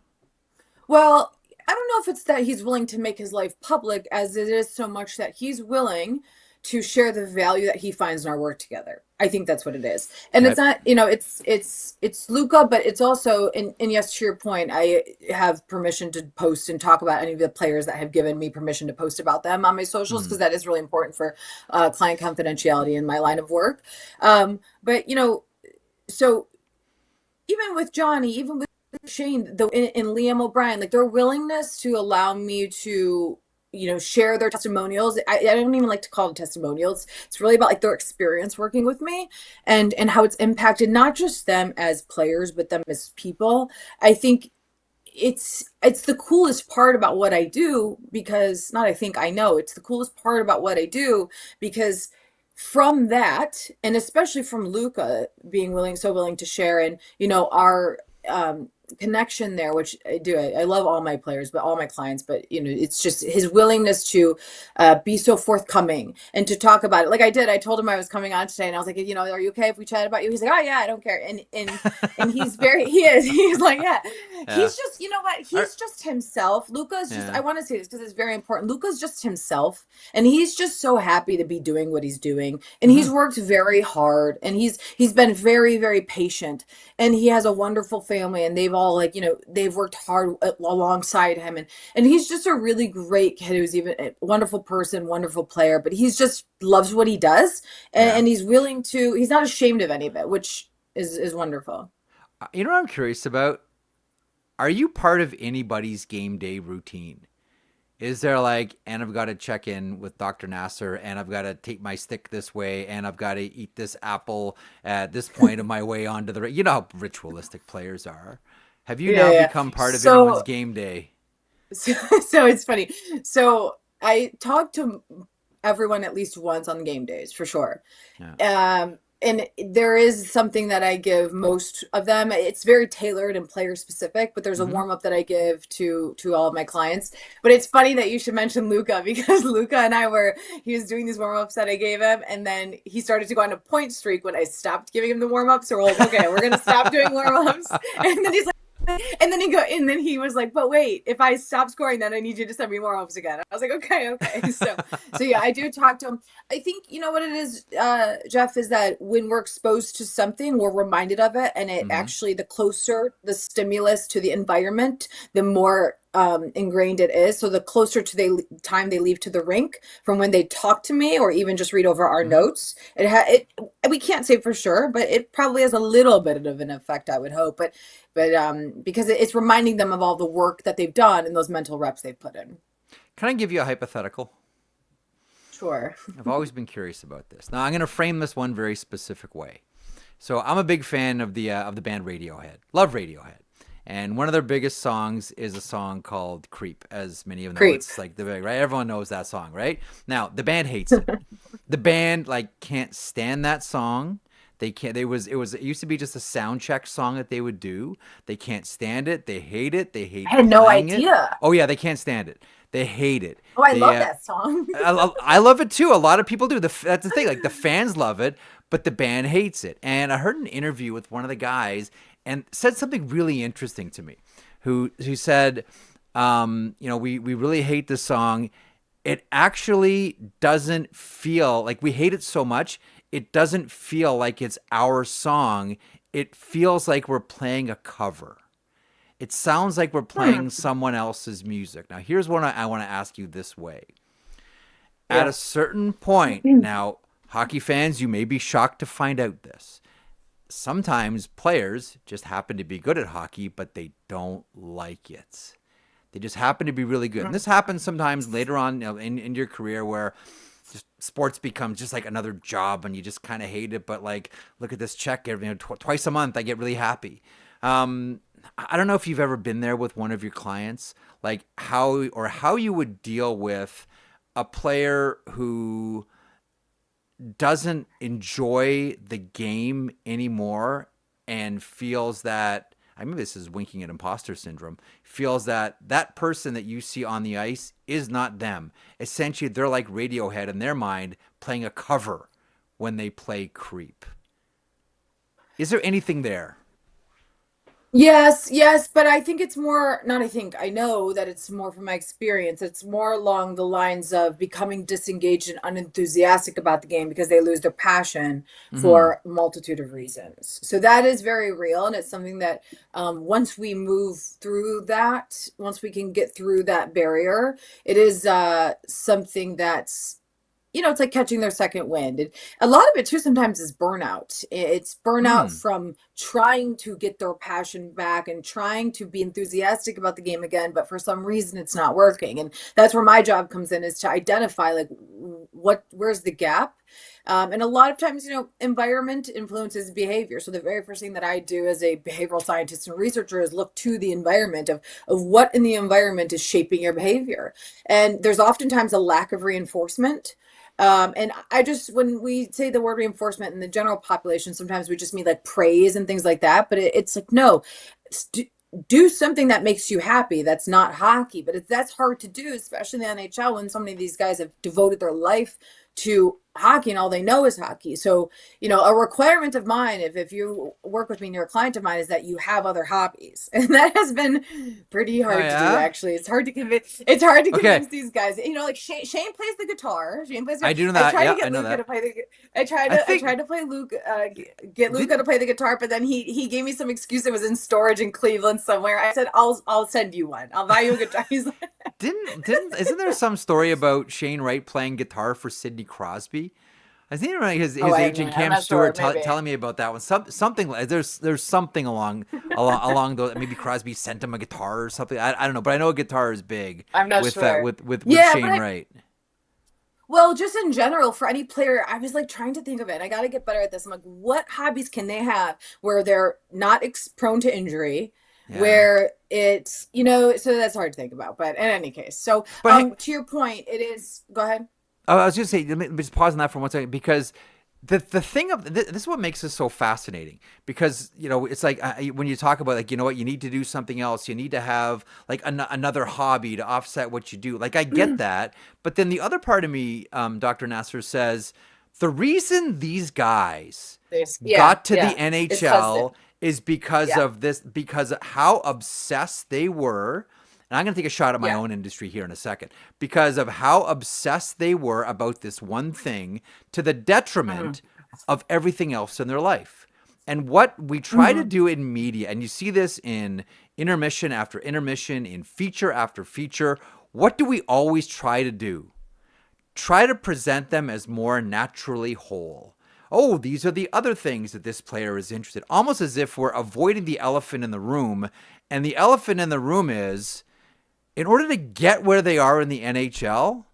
Well, I don't know if it's that he's willing to make his life public as it is so much that he's willing to share the value that he finds in our work together. I think that's what it is. And Okay. it's not, it's Luca, but it's also, and yes, to your point, I have permission to post and talk about any of the players that have given me permission to post about them on my socials, Mm. because that is really important for client confidentiality in my line of work. But so even with Johnny, even with Shane, and Liam O'Brien, like their willingness to allow me to, share their testimonials. I don't even like to call them testimonials. It's really about like their experience working with me and how it's impacted not just them as players, but them as people. I think it's the coolest part about what I do because not I think I know it's the coolest part about what I do because from that and especially from Luca being so willing to share and our connection there, which I do. I love all my players, but all my clients, but it's just his willingness to be so forthcoming and to talk about it. Like I did, I told him I was coming on today and I was like, are you okay if we chat about you? He's like, oh yeah, I don't care. And he's like, yeah, Yeah. he's just, what? He's just himself. Luca's just, Yeah. I want to say this because it's very important. Luca's just himself and he's just so happy to be doing what he's doing. And he's worked very hard and he's been very, very patient and he has a wonderful family and they've all they've worked hard alongside him and he's just a really great kid who's even a wonderful person, wonderful player, but he's just loves what he does and he's willing to, he's not ashamed of any of it, which is wonderful. You know what I'm curious about? Are you part of anybody's game day routine? Is there like, and I've got to check in with Dr. Naser, and I've got to take my stick this way, and I've got to eat this apple at this point of my way onto the, you know how ritualistic players are. Have you now Yeah. become part of anyone's So, game day? so it's funny. So I talk to everyone at least once on game days for sure. Yeah. And there is something that I give most of them. It's very tailored and player specific, but there's a Mm-hmm. warm up that I give to all of my clients. But it's funny that you should mention Luca because Luca and he was doing these warm ups that I gave him, and then he started to go on a point streak when I stopped giving him the warm ups. So we're like, okay, we're gonna stop doing warm ups, and then he's like. And then he was like, but wait, if I stop scoring, then I need you to send me more ups again. I was like, okay. So yeah, I do talk to him. I think you know what it is, Jeff, is that when we're exposed to something, we're reminded of it, and it Mm-hmm. actually the closer the stimulus to the environment, the more ingrained it is. So the closer to the time they leave to the rink from when they talk to me or even just read over our Mm-hmm. notes, it we can't say for sure, but it probably has a little bit of an effect, I would hope. But because it's reminding them of all the work that they've done and those mental reps they've put in. Can I give you a hypothetical? Sure. I've always been curious about this. Now I'm going to frame this one very specific way. So I'm a big fan of the band Radiohead. Love Radiohead. And one of their biggest songs is a song called "Creep," as many of them know. Creep. It's like right. Everyone knows that song, right? Now the band hates it. The band like can't stand that song. They can't. It used to be just a sound check song that they would do. They can't stand it. They hate it. They hate I had no playing it. idea. Oh yeah, they can't stand it. They hate it. Oh, I They, love that song. I love it too. A lot of people do. That's the thing. Like the fans love it, but the band hates it. And I heard an interview with one of the guys and said something really interesting to me. Who said, we really hate this song. It actually doesn't feel like we hate it so much. It doesn't feel like it's our song. It feels like we're playing a cover. It sounds like we're playing someone else's music. Now, here's what I want to ask you this way. At a certain point, now, hockey fans, you may be shocked to find out this. Sometimes players just happen to be good at hockey, but they don't like it. They just happen to be really good. And this happens sometimes later on in your career where just sports becomes just like another job and you just kind of hate it. But like, look at this check twice a month, I get really happy. I don't know if you've ever been there with one of your clients, like how you would deal with a player who doesn't enjoy the game anymore and feels that, I mean, this is winking at imposter syndrome, feels that that person that you see on the ice is not them. Essentially, they're like Radiohead in their mind playing a cover when they play creep. Is there anything there? Yes, but I think it's more, not I think, I know that it's more from my experience. It's more along the lines of becoming disengaged and unenthusiastic about the game because they lose their passion Mm-hmm. for a multitude of reasons. So that is very real. And it's something that once we move through that, once we can get through that barrier, it is something that's it's like catching their second wind. And a lot of it too sometimes is burnout. It's burnout Hmm. from trying to get their passion back and trying to be enthusiastic about the game again, but for some reason it's not working. And that's where my job comes in, is to identify like where's the gap. And a lot of times, environment influences behavior. So the very first thing that I do as a behavioral scientist and researcher is look to the environment of what in the environment is shaping your behavior. And there's oftentimes a lack of reinforcement. And I just, when we say the word reinforcement in the general population, sometimes we just mean like praise and things like that. But it's like, no, do something that makes you happy. That's not hockey, but that's hard to do, especially in the NHL when so many of these guys have devoted their life to hockey and all they know is hockey. So, a requirement of mine, if you work with me and you're a client of mine, is that you have other hobbies. And that has been pretty Oh hard to do, yeah. actually. It's hard to convince Okay. these guys. Like Shane plays the guitar. Shane plays I do know I that. tried to Yeah, I get know Luca to that. play I tried I to I think tried to play Luke get Luca to didn't play the guitar, but then he gave me some excuse it was in storage in Cleveland somewhere. I said I'll send you one. I'll buy you a guitar. He's like, didn't isn't there some story about Shane Wright playing guitar for Sidney Crosby? I think oh, his agent I'm Cam not sure. Stewart Maybe. telling me about that one. Something like there's something along those. Maybe Crosby sent him a guitar or something. I don't know, but I know a guitar is big I'm not with sure. with Yeah, but Shane Wright. well, just in general, for any player, I was like trying to think of it. I got to get better at this. I'm like, what hobbies can they have where they're not prone to injury, Yeah, where so that's hard to think about. But in any case, so but hey, to your point, it is. Go ahead. I was just saying, let me just pause on that for 1 second because the thing of this is what makes this so fascinating because it's like when you talk about like what you need to do something else, you need to have like another hobby to offset what you do. Like I get that, but then the other part of me, Dr. Nasser says the reason these guys Yeah, got to the yeah. It's because NHL is because yeah, of this, because of how obsessed they were. And I'm going to take a shot at my yeah. own industry here in a second because of how obsessed they were about this one thing to the Mhm. detriment of everything else in their life. And what we try to Mhm. do in media, and you see this in intermission after intermission, in feature after feature, what do we always try to do? Try to present them as more naturally whole. Oh, these are the other things that this player is interested in. Almost as if we're avoiding the elephant in the room. And the elephant in the room is in order to get where they are in the NHL,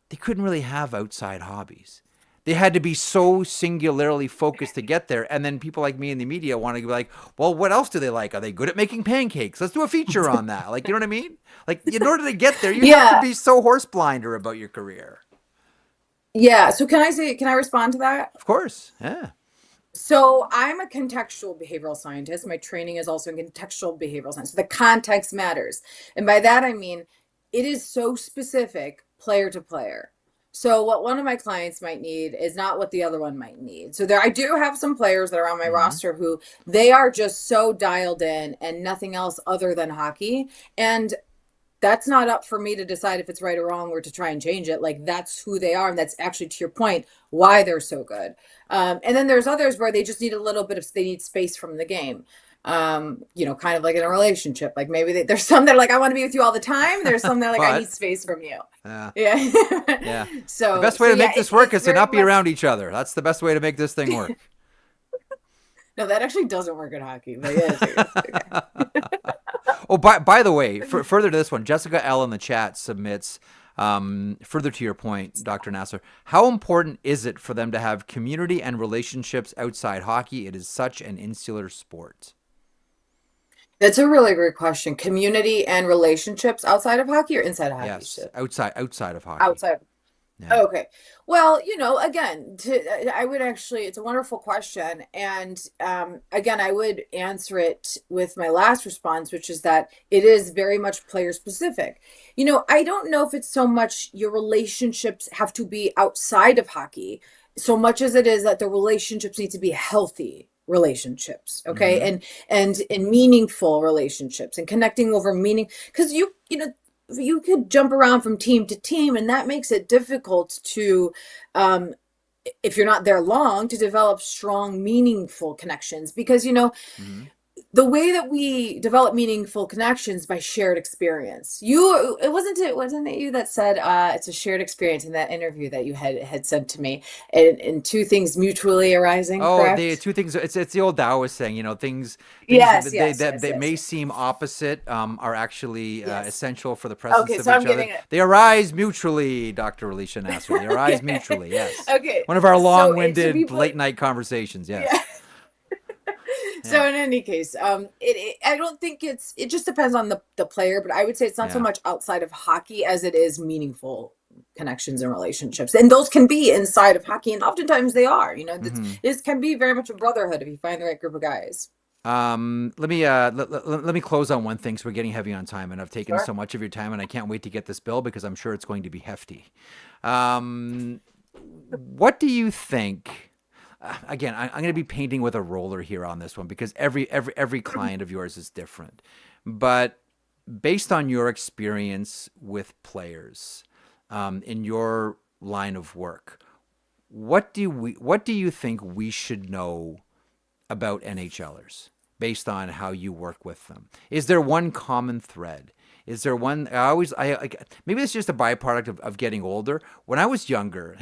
they couldn't really have outside hobbies. They had to be so singularly focused to get there. And then people like me in the media want to be like, well, what else do they like? Are they good at making pancakes? Let's do a feature on that. Like, you know what I mean? Like, in order to get there, you have to Yeah, be so horse blinder about your career. yeah. So can I respond to that? Of course. Yeah. So I'm a contextual behavioral scientist. My training is also in contextual behavioral science. So the context matters. And by that, I mean, it is so specific player to player. So what one of my clients might need is not what the other one might need. So I do have some players that are on my Mm-hmm. roster who they are just so dialed in and nothing else other than hockey. And that's not up for me to decide if it's right or wrong or to try and change it. Like that's who they are. And that's actually, to your point, why they're so good. And then there's others where they just need a little bit of, they need space from the game. Kind of like in a relationship. Like maybe there's some that are like, I want to be with you all the time. There's some that are like, I need But, space from you. yeah. Yeah. Yeah. The so, best way so to yeah, make this work it's is to very not be much, around each other. That's the best way to make this thing work. no, that actually doesn't work in hockey, but yeah, okay. Oh, by the way, further to this one, Jessica L in the chat submits, further to your point, Dr. Nasser, how important is it for them to have community and relationships outside hockey? It is such an insular sport. That's a really great question. Community and relationships outside of hockey or inside of hockey? Yes, outside of hockey. Outside. Yeah. Okay. Well, again, I would actually, it's a wonderful question. And again, I would answer it with my last response, which is that it is very much player specific. I don't know if it's so much your relationships have to be outside of hockey. so much as it is that the relationships need to be healthy relationships, okay, Mm-hmm. and meaningful relationships, and connecting over meaning, because you know you could jump around from team to team, and that makes it difficult to um if you're not there long, to develop strong meaningful connections, because Mm-hmm. the way that we develop meaningful connections by shared experience. It wasn't it you that said it's a shared experience in that interview that you had sent to me, and two things mutually arising, Oh, the correct? two things. It's the old Taoist saying, things Yes, that yes, that yes, that yes, may yes. seem opposite, are actually Yes. essential for the Okay, presence of so I'm each other. getting it. They arise mutually, Dr. Alicia Naser. They arise Okay. mutually. Yes, Okay. one of our So it to be long-winded put, late night conversations. yeah. Yes. So Yeah. in any case, I don't think it just depends on the player, but I would say it's not so Yeah. much outside of hockey as it is meaningful connections and relationships. And those can be inside of hockey, and oftentimes they are. Mm-hmm. This can be very much a brotherhood if you find the right group of guys. Let me close on one thing. So we're getting heavy on time, and I've taken Sure. so much of your time, and I can't wait to get this bill because I'm sure it's going to be hefty. Um, what do you think? Again, I'm going to be painting with a roller here on this one because every client of yours is different. But based on your experience with players, in your line of work, what do you think we should know about NHLers based on how you work with them? Is there one common thread? Is there one? Maybe it's just a byproduct of getting older. When I was younger,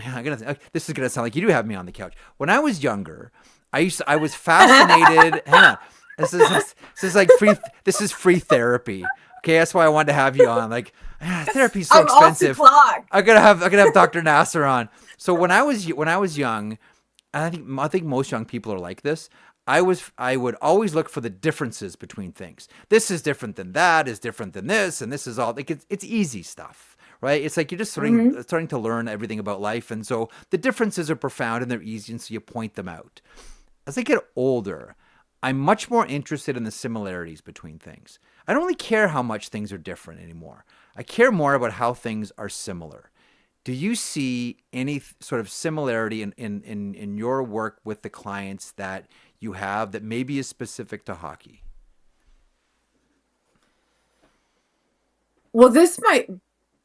this is gonna sound like you do have me on the couch. When I was younger, I was fascinated. Hang on, this is like free. This is free therapy. Okay, that's why I wanted to have you on. Like, therapy's so I'm off the expensive. clock. I gotta have Dr. Nasser on. So when I was young, and I think most young people are like this. I would always look for the differences between things. This is different than that, is different than this, and this is all like it's easy stuff, right? It's like you're just Hmm. starting to learn everything about life, and so the differences are profound and they're easy, and so you point them out. As I get older, I'm much more interested in the similarities between things. I don't really care how much things are different anymore. I care more about how things are similar. Do you see any sort of similarity in your work with the clients that you have that maybe is specific to hockey? Well, this might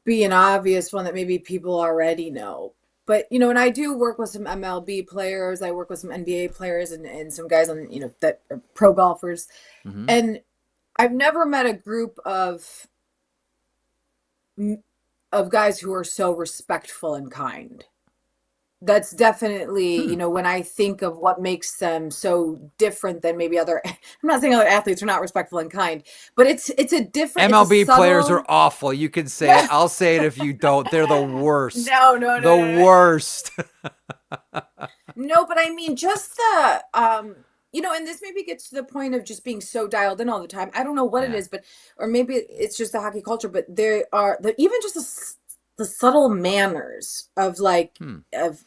be an obvious one that maybe people already know. But and I do work with some MLB players. I work with some NBA players, and some guys on that are pro golfers. Mm-hmm. And I've never met a group of guys who are so respectful and kind. That's definitely, Hmm. when I think of what makes them so different than maybe other, I'm not saying other athletes are not respectful and kind, but it's a MLB players are subtle. awful. You can say it. No, I'll say it if you don't. They're the worst. no, no, The no, no. worst. No, but I mean, just and this maybe gets to the point of just being so dialed in all the time. I don't know what it Yeah. is, but, or maybe it's just the hockey culture, but there are even just the subtle manners of like, Hmm. of,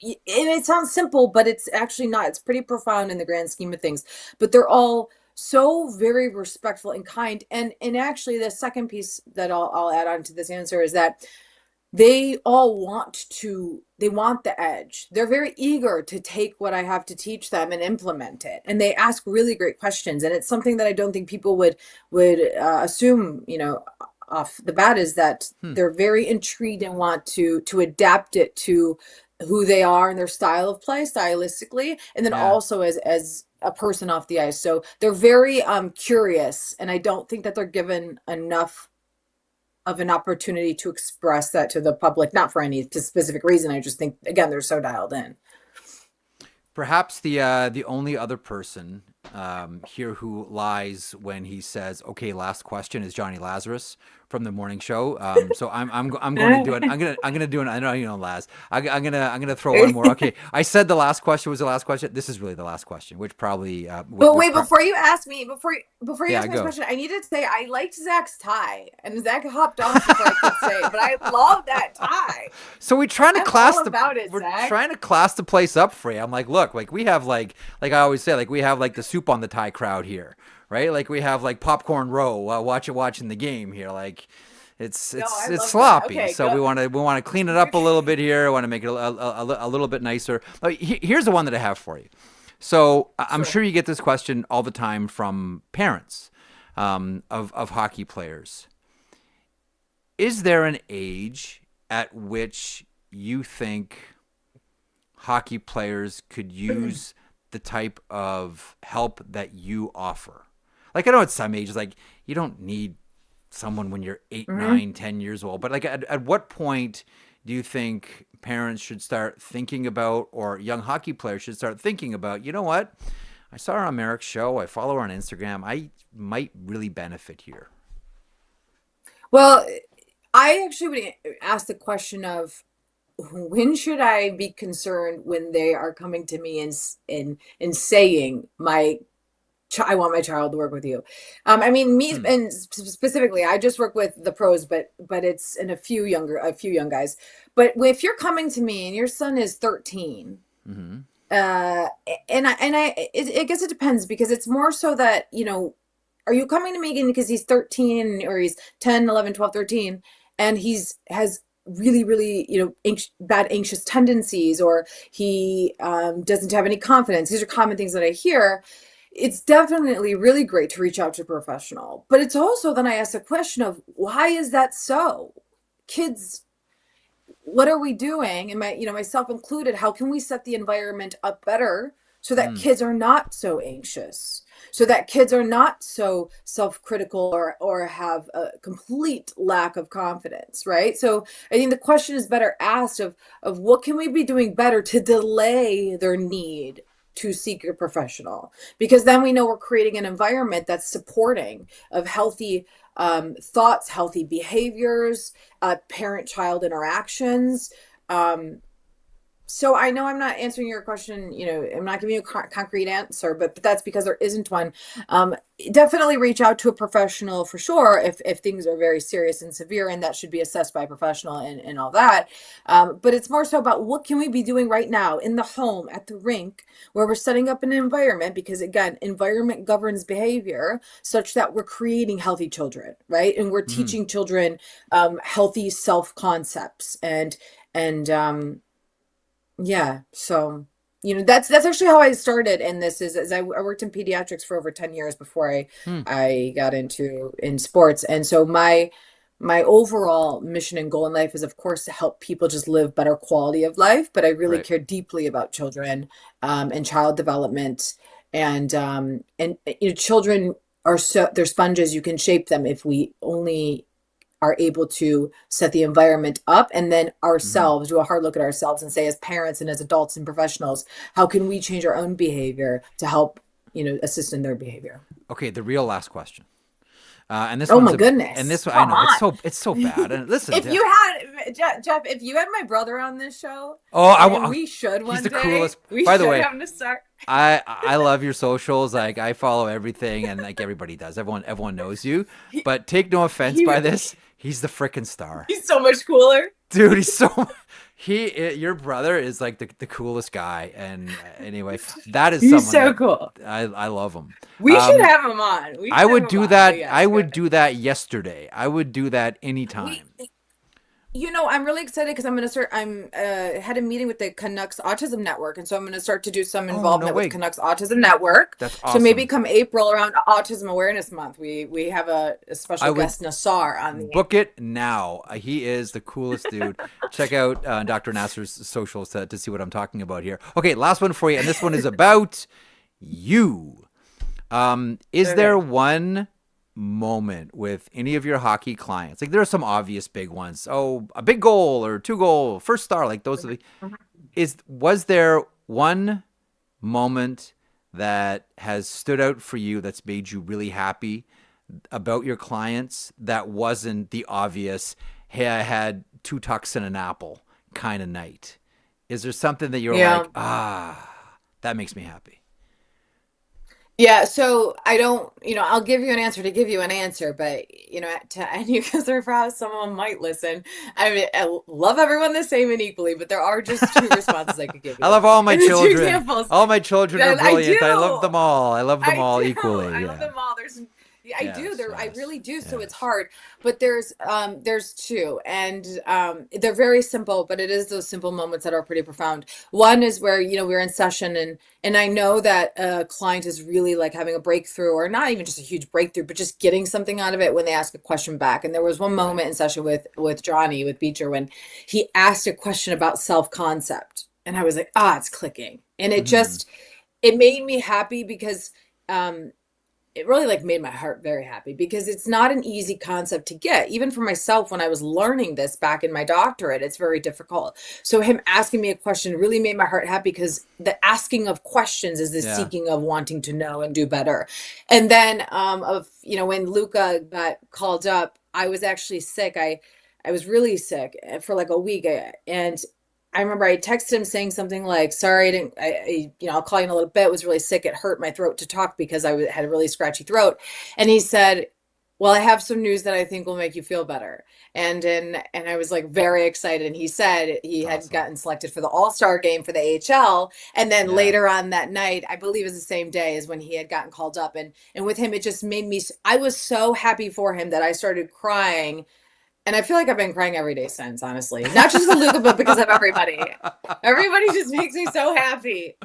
and it sounds simple, but it's actually not. It's pretty profound in the grand scheme of things, but they're all so very respectful and kind. And actually the second piece that I'll add on to this answer is that they want the edge. They're very eager to take what I have to teach them and implement it, and they ask really great questions, and it's something that I don't think people would assume, off the bat, is that Hmm. they're very intrigued and want to adapt it to who they are and their style of play stylistically, and then Yeah. also as a person off the ice. So they're very curious, and I don't think that they're given enough of an opportunity to express that to the public, not for any specific reason. I just think, again, they're so dialed in. Perhaps the only other person here who lies when he says, "Okay, last question," is Johnny Lazarus from the morning show. So I'm going to do it. I'm gonna do it. I know you know Laz. I'm gonna throw one more. Okay, I said the last question was the last question. This is really the last question, which probably But wait, before you ask me, before you yeah, ask me this go. question, I need to say I liked Zach's tie, and Zach hopped off before I could say, but I love that tie. So we're trying to I'm all class about it, we're Zach. trying to class the place up for you. I'm like, look, like we have like I always say, like we have like the soup on the tie crowd here, right? Like we have like popcorn row watching the game here. Like No, I it's love sloppy. that. Okay, So go. we want to clean it up a little bit here. I want to make it a little bit nicer. Here's the one that I have for you. So I'm sure you get this question all the time from parents of hockey players. Is there an age at which you think hockey players could use the type of help that you offer? Like, I know at some ages, like, you don't need someone when you're 8, 9, 10 years old, but like at what point do you think parents should start thinking about, or young hockey players should start thinking about, you know what? I saw her on Marek's show. I follow her on Instagram. I might really benefit here. Well, I actually would ask the question of when should I be concerned when they are coming to me and saying I want my child to work with you. I mean, me and specifically, I just work with the pros, but it's in a few young guys. But if you're coming to me and your son is 13, I guess it depends, because it's more so that, are you coming to me again because he's 13 or he's 10, 11, 12, 13, and has really, really, bad anxious tendencies, or he doesn't have any confidence. These are common things that I hear. It's definitely really great to reach out to a professional. But it's also, then I ask the question of, why is that so? Kids, what are we doing? And myself included, how can we set the environment up better so that kids are not so anxious, so that kids are not so self-critical or have a complete lack of confidence, right? So I think the question is better asked of what can we be doing better to delay their need to seek a professional, because then we know we're creating an environment that's supporting of healthy thoughts, healthy behaviors, parent-child interactions. So I know I'm not answering your question, I'm not giving you a concrete answer, but that's because there isn't one. Definitely reach out to a professional for sure if things are very serious and severe, and that should be assessed by a professional and all that. But it's more so about what can we be doing right now in the home, at the rink, where we're setting up an environment, because again, environment governs behavior, such that we're creating healthy children, right? And we're teaching children healthy self-concepts and yeah. So, that's actually how I started. And this is I worked in pediatrics for over 10 years before I got in sports. And so my overall mission and goal in life is, of course, to help people just live better quality of life. But I really care deeply about children and child development. And children they're sponges. You can shape them if we only are able to set the environment up, and then ourselves do a hard look at ourselves and say, as parents and as adults and professionals, how can we change our own behavior to help, assist in their behavior? Okay, the real last question. And this my goodness. And this one, Come I know on. it's so bad. And listen, If you had Jeff, if you had my brother on this show, we should one he's the day. coolest. We By the should way, have him to start. I love your socials. Like, I follow everything, and like everybody does. Everyone knows you. But take no offense by this. He's the frickin' star. He's so much cooler, dude. Your brother is like the coolest guy. And anyway, that is he's someone so cool. I love him. We should have him on. I would do that. I would do that yesterday. I would do that anytime. I'm really excited because I'm going to start. Had a meeting with the Canucks Autism Network, and so I'm going to start to do some involvement with Canucks Autism Network. That's awesome. So maybe come April, around Autism Awareness Month, we have a special guest, Naser, on the book it now. He is the coolest dude. Check out Dr. Naser's socials to see what I'm talking about here. Okay, last one for you, and this one is about you. Is there one moment with any of your hockey clients? Like, there are some obvious big ones. Oh, a big goal or 2 goal, first star, like those are was there one moment that has stood out for you that's made you really happy about your clients that wasn't the obvious, hey, I had 2 tucks and an apple kind of night? Is there something that you're like, that makes me happy? Yeah, so I don't, I'll give you an answer to give you an answer, but, and you guys are perhaps someone might listen. I mean, I love everyone the same and equally, but there are just 2 responses I could give you. I love all my children. 2 examples. All my children are brilliant. I love them all. I love them all do. equally. I love them all. Yeah, I do. I really do. So it's yes. hard. But there's two, and they're very simple. But it is those simple moments that are pretty profound. One is where we're in session, and I know that a client is really like having a breakthrough, or not even just a huge breakthrough, but just getting something out of it when they ask a question back. And there was one Right. moment in session with Johnny with Beecher when he asked a question about self concept, and I was like, it's clicking, and Hmm. it made me happy because. It really like made my heart very happy because it's not an easy concept to get. Even for myself, when I was learning this back in my doctorate, it's very difficult. So him asking me a question really made my heart happy because the asking of questions is the Yeah. seeking of wanting to know and do better. And then when Luca got called up, I was actually sick. I was really sick for like a week, and I remember I texted him saying something like, "Sorry, I didn't. I'll call you in a little bit. I was really sick. It hurt my throat to talk because I had a really scratchy throat." And he said, "Well, I have some news that I think will make you feel better." And I was like very excited. And he said he had Awesome. gotten selected for the All-Star game for the AHL. And then Yeah. later on that night, I believe it was the same day as when he had gotten called up. And with him, it just made me. I was so happy for him that I started crying, and I feel like I've been crying every day since, honestly. Not just with Luca, but because of everybody. Everybody just makes me so happy.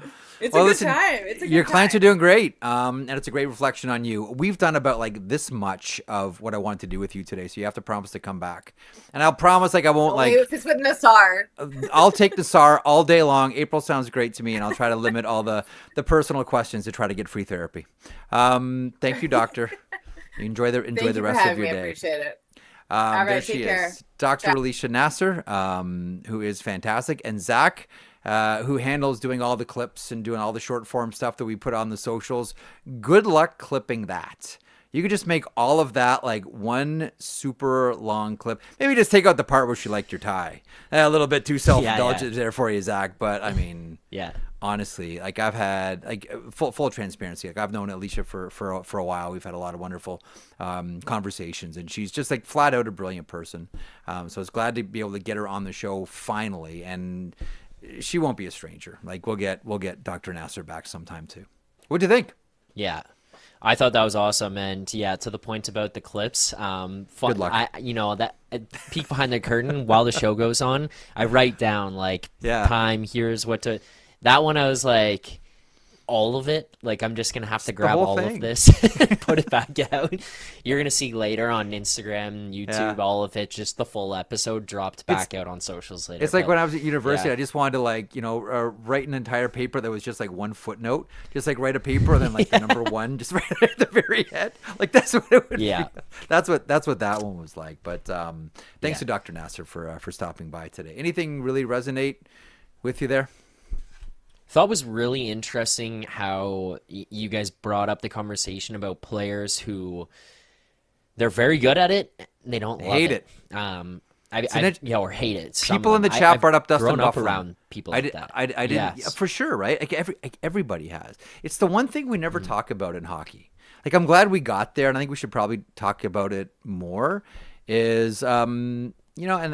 It's a Well, good listen, time. It's a your good clients are time. doing great, and it's a great reflection on you. We've done about like this much of what I wanted to do with you today, so you have to promise to come back. And I'll promise, like I won't Only like. if it's with Nassar. I'll take the SAR all day long. April sounds great to me, and I'll try to limit all the personal questions to try to get free therapy. Thank you, doctor. Enjoy Thank the you for rest of having your me. I day. appreciate it. All There right. she Take care. is, Dr. Ciao. Alicia Naser, who is fantastic, and Zach, who handles doing all the clips and doing all the short form stuff that we put on the socials. Good luck clipping that. You could just make all of that like one super long clip. Maybe just take out the part where she liked your tie. A little bit too self Yeah, indulgent there for you, Zach. But I mean, yeah. honestly, like I've had like full transparency. Like I've known Alicia for a while. We've had a lot of wonderful conversations, and she's just like flat out a brilliant person. So I was glad to be able to get her on the show finally, and she won't be a stranger. Like we'll get Dr. Nasser back sometime too. What do you think? Yeah. I thought that was awesome, and yeah, to the point about the clips, Good luck. that peek behind the curtain while the show goes on, I write down like Yeah. time. Here's what to. That one I was like, all of it. Like I'm just gonna have to The grab whole all of thing. this, and put it back out. You're gonna see later on Instagram, Yeah. YouTube, all of it. Just the full episode dropped It's back out on socials later. It's like But when I was at university, yeah, I just wanted to like, write an entire paper that was just like one footnote, just like write a paper and then like the number one, just right at the very end. Like that's what it would yeah, be. That's what that one was like. But thanks yeah. to Dr. Nasser for stopping by today. Anything really resonate with you there? Thought it was really interesting how you guys brought up the conversation about players who they're very good at it, and they don't love Hate it. or hate it. Some People of in them. the chat I've brought up Dustin grown up Bufflin. around people I like did. that. I didn't. Yeah, Yes. for sure, right? Like everybody has. It's the one thing we never talk about in hockey. Like I'm glad we got there, and I think we should probably talk about it more. Is and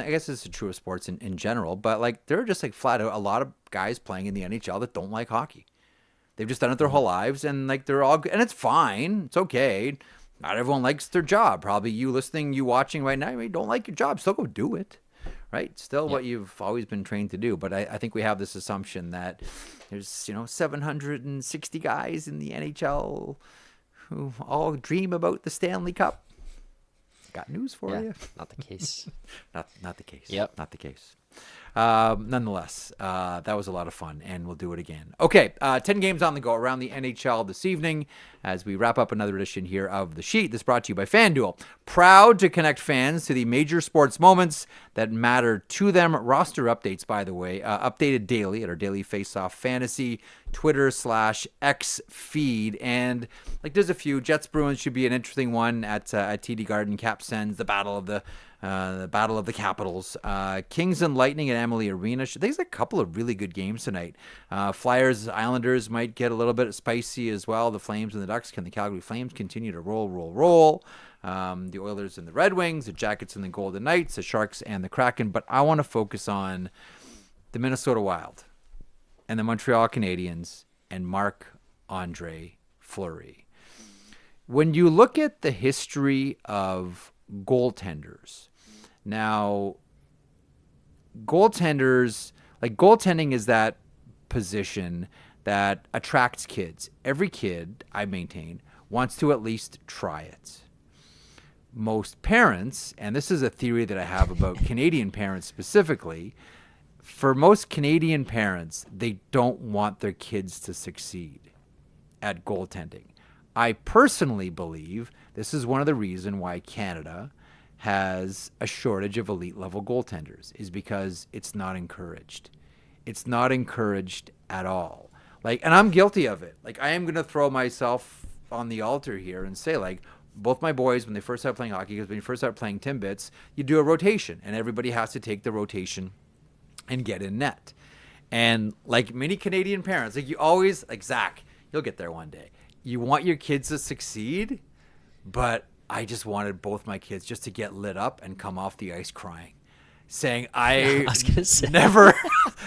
I guess it's true of sports in general, but like there are just like flat out a lot of guys playing in the NHL that don't like hockey. They've just done it their whole lives, and like they're all good, and it's fine. It's okay. Not everyone likes their job. Probably you listening, you watching right now, you don't like your job. Still go do it, right? Still Yeah. what you've always been trained to do. But I think we have this assumption that there's 760 guys in the NHL who all dream about the Stanley Cup. Got news for Yeah. you. Not the case. Not the case. Yep. Not the case. Nonetheless, that was a lot of fun, and we'll do it again. Okay, 10 games on the go around the NHL this evening as we wrap up another edition here of The Sheet. This brought to you by FanDuel. Proud to connect fans to the major sports moments that matter to them. Roster updates, by the way, updated daily at our daily Faceoff Fantasy Twitter/X feed. And like there's a few. Jets Bruins should be an interesting one at TD Garden. Cap Sens, the Battle of the Capitals. Kings and Lightning at Amalie Arena. There's a couple of really good games tonight. Flyers, Islanders might get a little bit spicy as well. The Flames and the Ducks. Can the Calgary Flames continue to roll? The Oilers and the Red Wings. The Jackets and the Golden Knights. The Sharks and the Kraken. But I want to focus on the Minnesota Wild and the Montreal Canadiens and Marc-Andre Fleury. when you look at the history of goaltenders, now goaltending is that position that attracts kids. Every kid, I maintain, wants to at least try it. Most parents, and this is a theory that I have about Canadian parents specifically, for most Canadian parents, they don't want their kids to succeed at goaltending. I personally believe this is one of the reasons why Canada has a shortage of elite level goaltenders, is because it's not encouraged. It's not encouraged at all. And I'm guilty of it. I am going to throw myself on the altar here and say, both my boys, when they first started playing hockey, because when you first start playing Timbits, you do a rotation, and everybody has to take the rotation and get in net. And like many Canadian parents, you always, Zach, you'll get there one day. You want your kids to succeed, but I just wanted both my kids just to get lit up and come off the ice crying, saying, I was gonna say. never,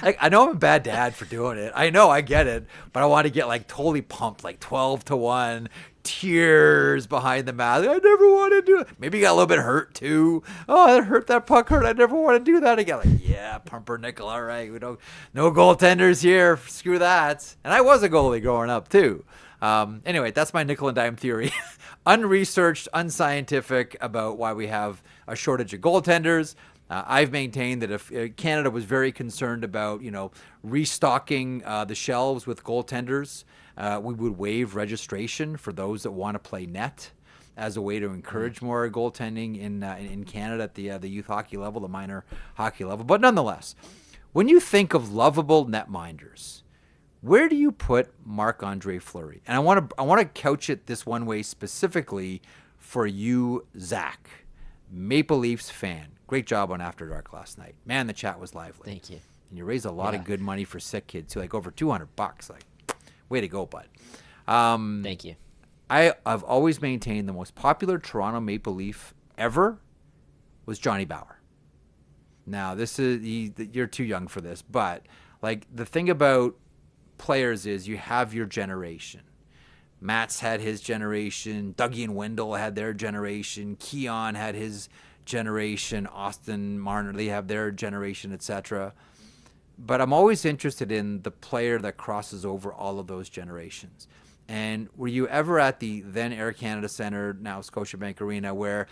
I know I'm a bad dad for doing it. I know, I get it, but I want to get totally pumped, 12-1, tears behind the mask. I never want to do it. Maybe you got a little bit hurt too. Oh, that puck hurt. I never want to do that again. Yeah, pumpernickel. All right, we don't, no goaltenders here. Screw that. And I was a goalie growing up too. Anyway, that's my nickel and dime theory. Unresearched, unscientific about why we have a shortage of goaltenders. I've maintained that if Canada was very concerned about, restocking the shelves with goaltenders, we would waive registration for those that want to play net as a way to encourage more goaltending in Canada at the youth hockey level, the minor hockey level. But nonetheless, when you think of lovable netminders, where do you put Marc-Andre Fleury? And I want to couch it this one way specifically for you, Zach, Maple Leafs fan. Great job on After Dark last night. Man, the chat was lively. Thank you. And you raised a lot of good money for sick kids too, over $200. Way to go, bud. Thank you. I've always maintained the most popular Toronto Maple Leaf ever was Johnny Bower. Now, you're too young for this, but the thing about players is you have your generation. Matt's had his generation. Dougie and Wendell had their generation. Keon had his generation. Austin Marner, they have their generation, etc. But I'm always interested in the player that crosses over all of those generations. And were you ever at the then Air Canada Centre, now Scotiabank Arena, where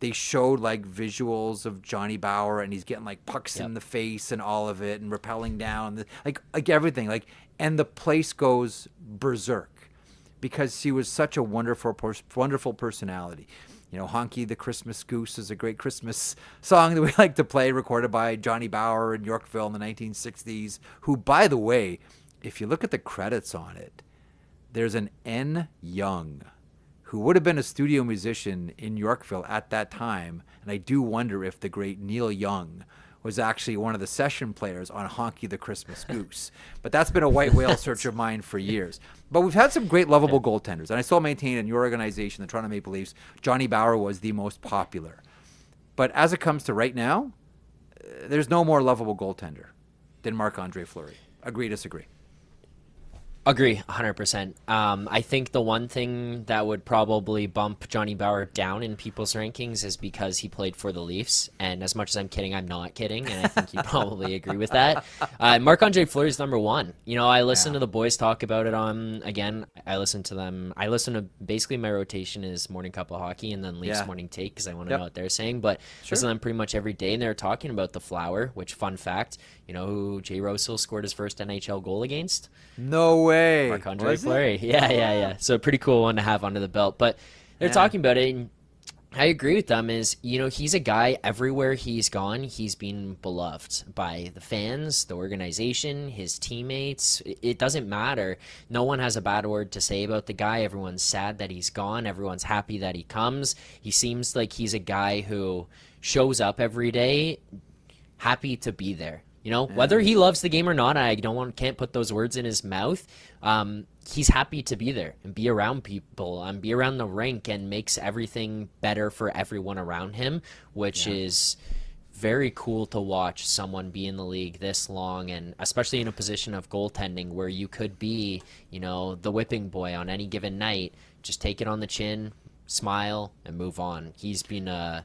they showed visuals of Johnny Bower and he's getting pucks in the face and all of it and rappelling down, everything, and the place goes berserk because he was such a wonderful personality. Honky the Christmas Goose is a great Christmas song that we like to play, recorded by Johnny Bower in Yorkville in the 1960s, who, by the way, if you look at the credits on it, there's an N. Young, who would have been a studio musician in Yorkville at that time, and I do wonder if the great Neil Young was actually one of the session players on Honky the Christmas Goose. But that's been a white whale search of mine for years. But we've had some great lovable goaltenders, and I still maintain in your organization, the Toronto Maple Leafs, Johnny Bower was the most popular. But as it comes to right now, there's no more lovable goaltender than Marc-Andre Fleury. Agree, disagree? Agree, 100%. I think the one thing that would probably bump Johnny Bower down in people's rankings is because he played for the Leafs. And as much as I'm kidding, I'm not kidding. And I think you probably agree with that. Marc-Andre Fleury is number one. I listen to the boys talk about it I listen to them. I listen to basically my rotation is Morning Cup of Hockey and then Leafs Morning Take because I want to know what they're saying. But listen to them pretty much every day. And they're talking about the Flower, which, fun fact, who Jay Russell scored his first NHL goal against? No way. Marc-Andre Fleury. Yeah. So a pretty cool one to have under the belt. But they're talking about it, and I agree with them is, he's a guy everywhere he's gone, he's been beloved by the fans, the organization, his teammates. It doesn't matter. No one has a bad word to say about the guy. Everyone's sad that he's gone. Everyone's happy that he comes. He seems like he's a guy who shows up every day happy to be there. Whether he loves the game or not, can't put those words in his mouth. He's happy to be there and be around people, be around the rink, and makes everything better for everyone around him, which is very cool to watch someone be in the league this long, and especially in a position of goaltending where you could be, the whipping boy on any given night. Just take it on the chin, smile, and move on. He's been a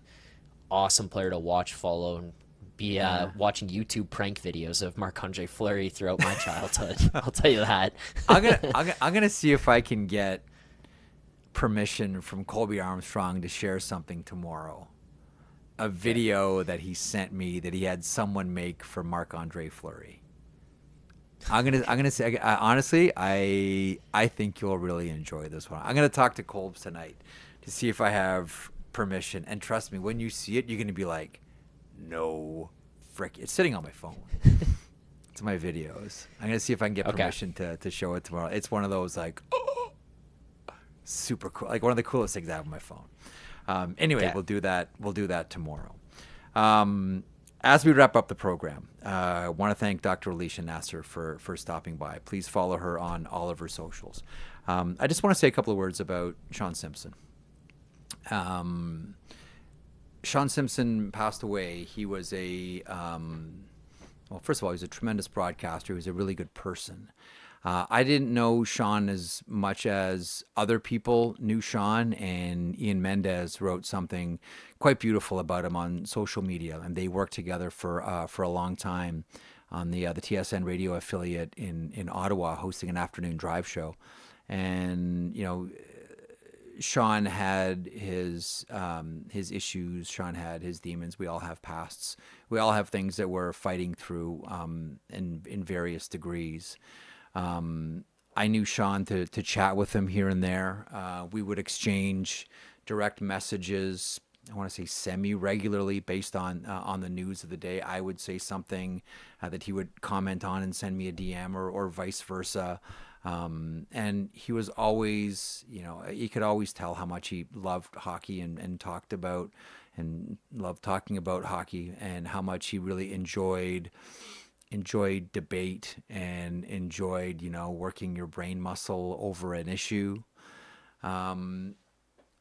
awesome player to watch, follow, and be watching YouTube prank videos of Marc-Andre Fleury throughout my childhood. I'll tell you that. I'm gonna see if I can get permission from Colby Armstrong to share something tomorrow. A video that he sent me that he had someone make for Marc-Andre Fleury. I'm gonna say honestly, I think you'll really enjoy this one. I'm gonna talk to Colbs tonight to see if I have permission. And trust me, when you see it, you're gonna be like, no frick. It's sitting on my phone. It's my videos. I'm gonna see if I can get permission to show it tomorrow. It's one of those like super cool, like one of the coolest things I have on my phone. Anyway, we'll do that. We'll do that tomorrow. As we wrap up the program, I want to thank Dr. Alicia Naser for stopping by. Please follow her on all of her socials. I just want to say a couple of words about Shawn Simpson. Shawn Simpson passed away. He was well, first of all, he was a tremendous broadcaster. He was a really good person. I didn't know Shawn as much as other people knew Shawn, and Ian Mendez wrote something quite beautiful about him on social media, and they worked together for a long time on the TSN radio affiliate in Ottawa, hosting an afternoon drive show. And Shawn had his issues. Shawn had his demons. We all have pasts. We all have things that we're fighting through in various degrees. I knew Shawn to chat with him here and there. We would exchange direct messages, I want to say semi-regularly, based on the news of the day. I would say something that he would comment on and send me a DM, or vice versa. And he was always, you could always tell how much he loved hockey and talked about and loved talking about hockey, and how much he really enjoyed debate and enjoyed, working your brain muscle over an issue.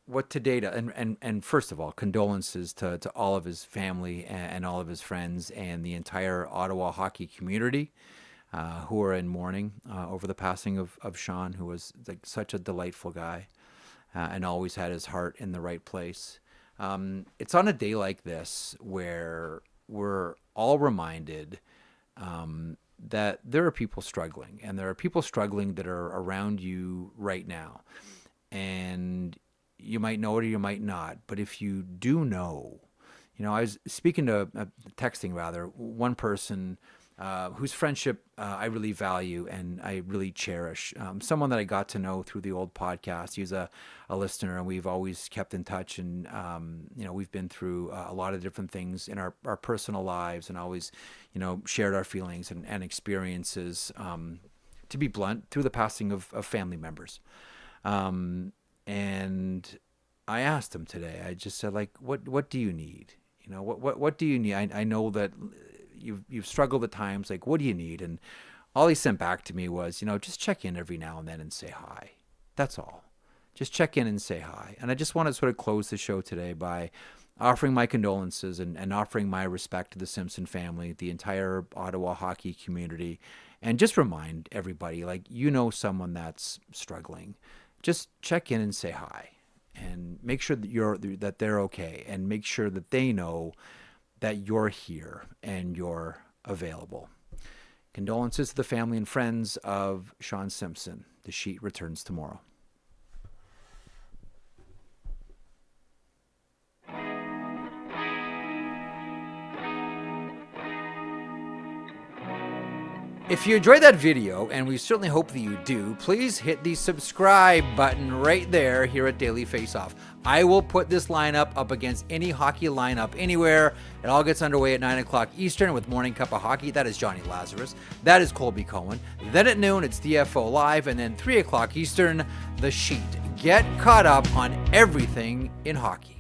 What today, and first of all, condolences to all of his family and all of his friends and the entire Ottawa hockey community who are in mourning over the passing of Shawn, who was like such a delightful guy and always had his heart in the right place. It's on a day like this where we're all reminded that there are people struggling, and there are people struggling that are around you right now. And you might know it or you might not, but if you do know, I was texting one person whose friendship I really value and I really cherish. Someone that I got to know through the old podcast. He's a listener, and we've always kept in touch. And, we've been through a lot of different things in our personal lives, and always, shared our feelings and experiences, to be blunt, through the passing of family members. And I asked him today, I just said, like, what do you need? What do you need? I know that you've struggled at times. Like, what do you need? And all he sent back to me was, just check in every now and then and say hi. That's all. Just check in and say hi. And I just want to sort of close the show today by offering my condolences and offering my respect to the Simpson family, the entire Ottawa hockey community, and just remind everybody, like, someone that's struggling. Just check in and say hi, and make sure that they're okay, and make sure that they know that you're here and you're available. Condolences to the family and friends of Shawn Simpson. The Sheet returns tomorrow. If you enjoyed that video, and we certainly hope that you do, please hit the subscribe button right there here at Daily Faceoff. I will put this lineup up against any hockey lineup anywhere. It all gets underway at 9 o'clock Eastern with Morning Cup of Hockey. That is Johnny Lazarus. That is Colby Cohen. Then at noon, it's DFO Live. And then 3 o'clock Eastern, The Sheet. Get caught up on everything in hockey.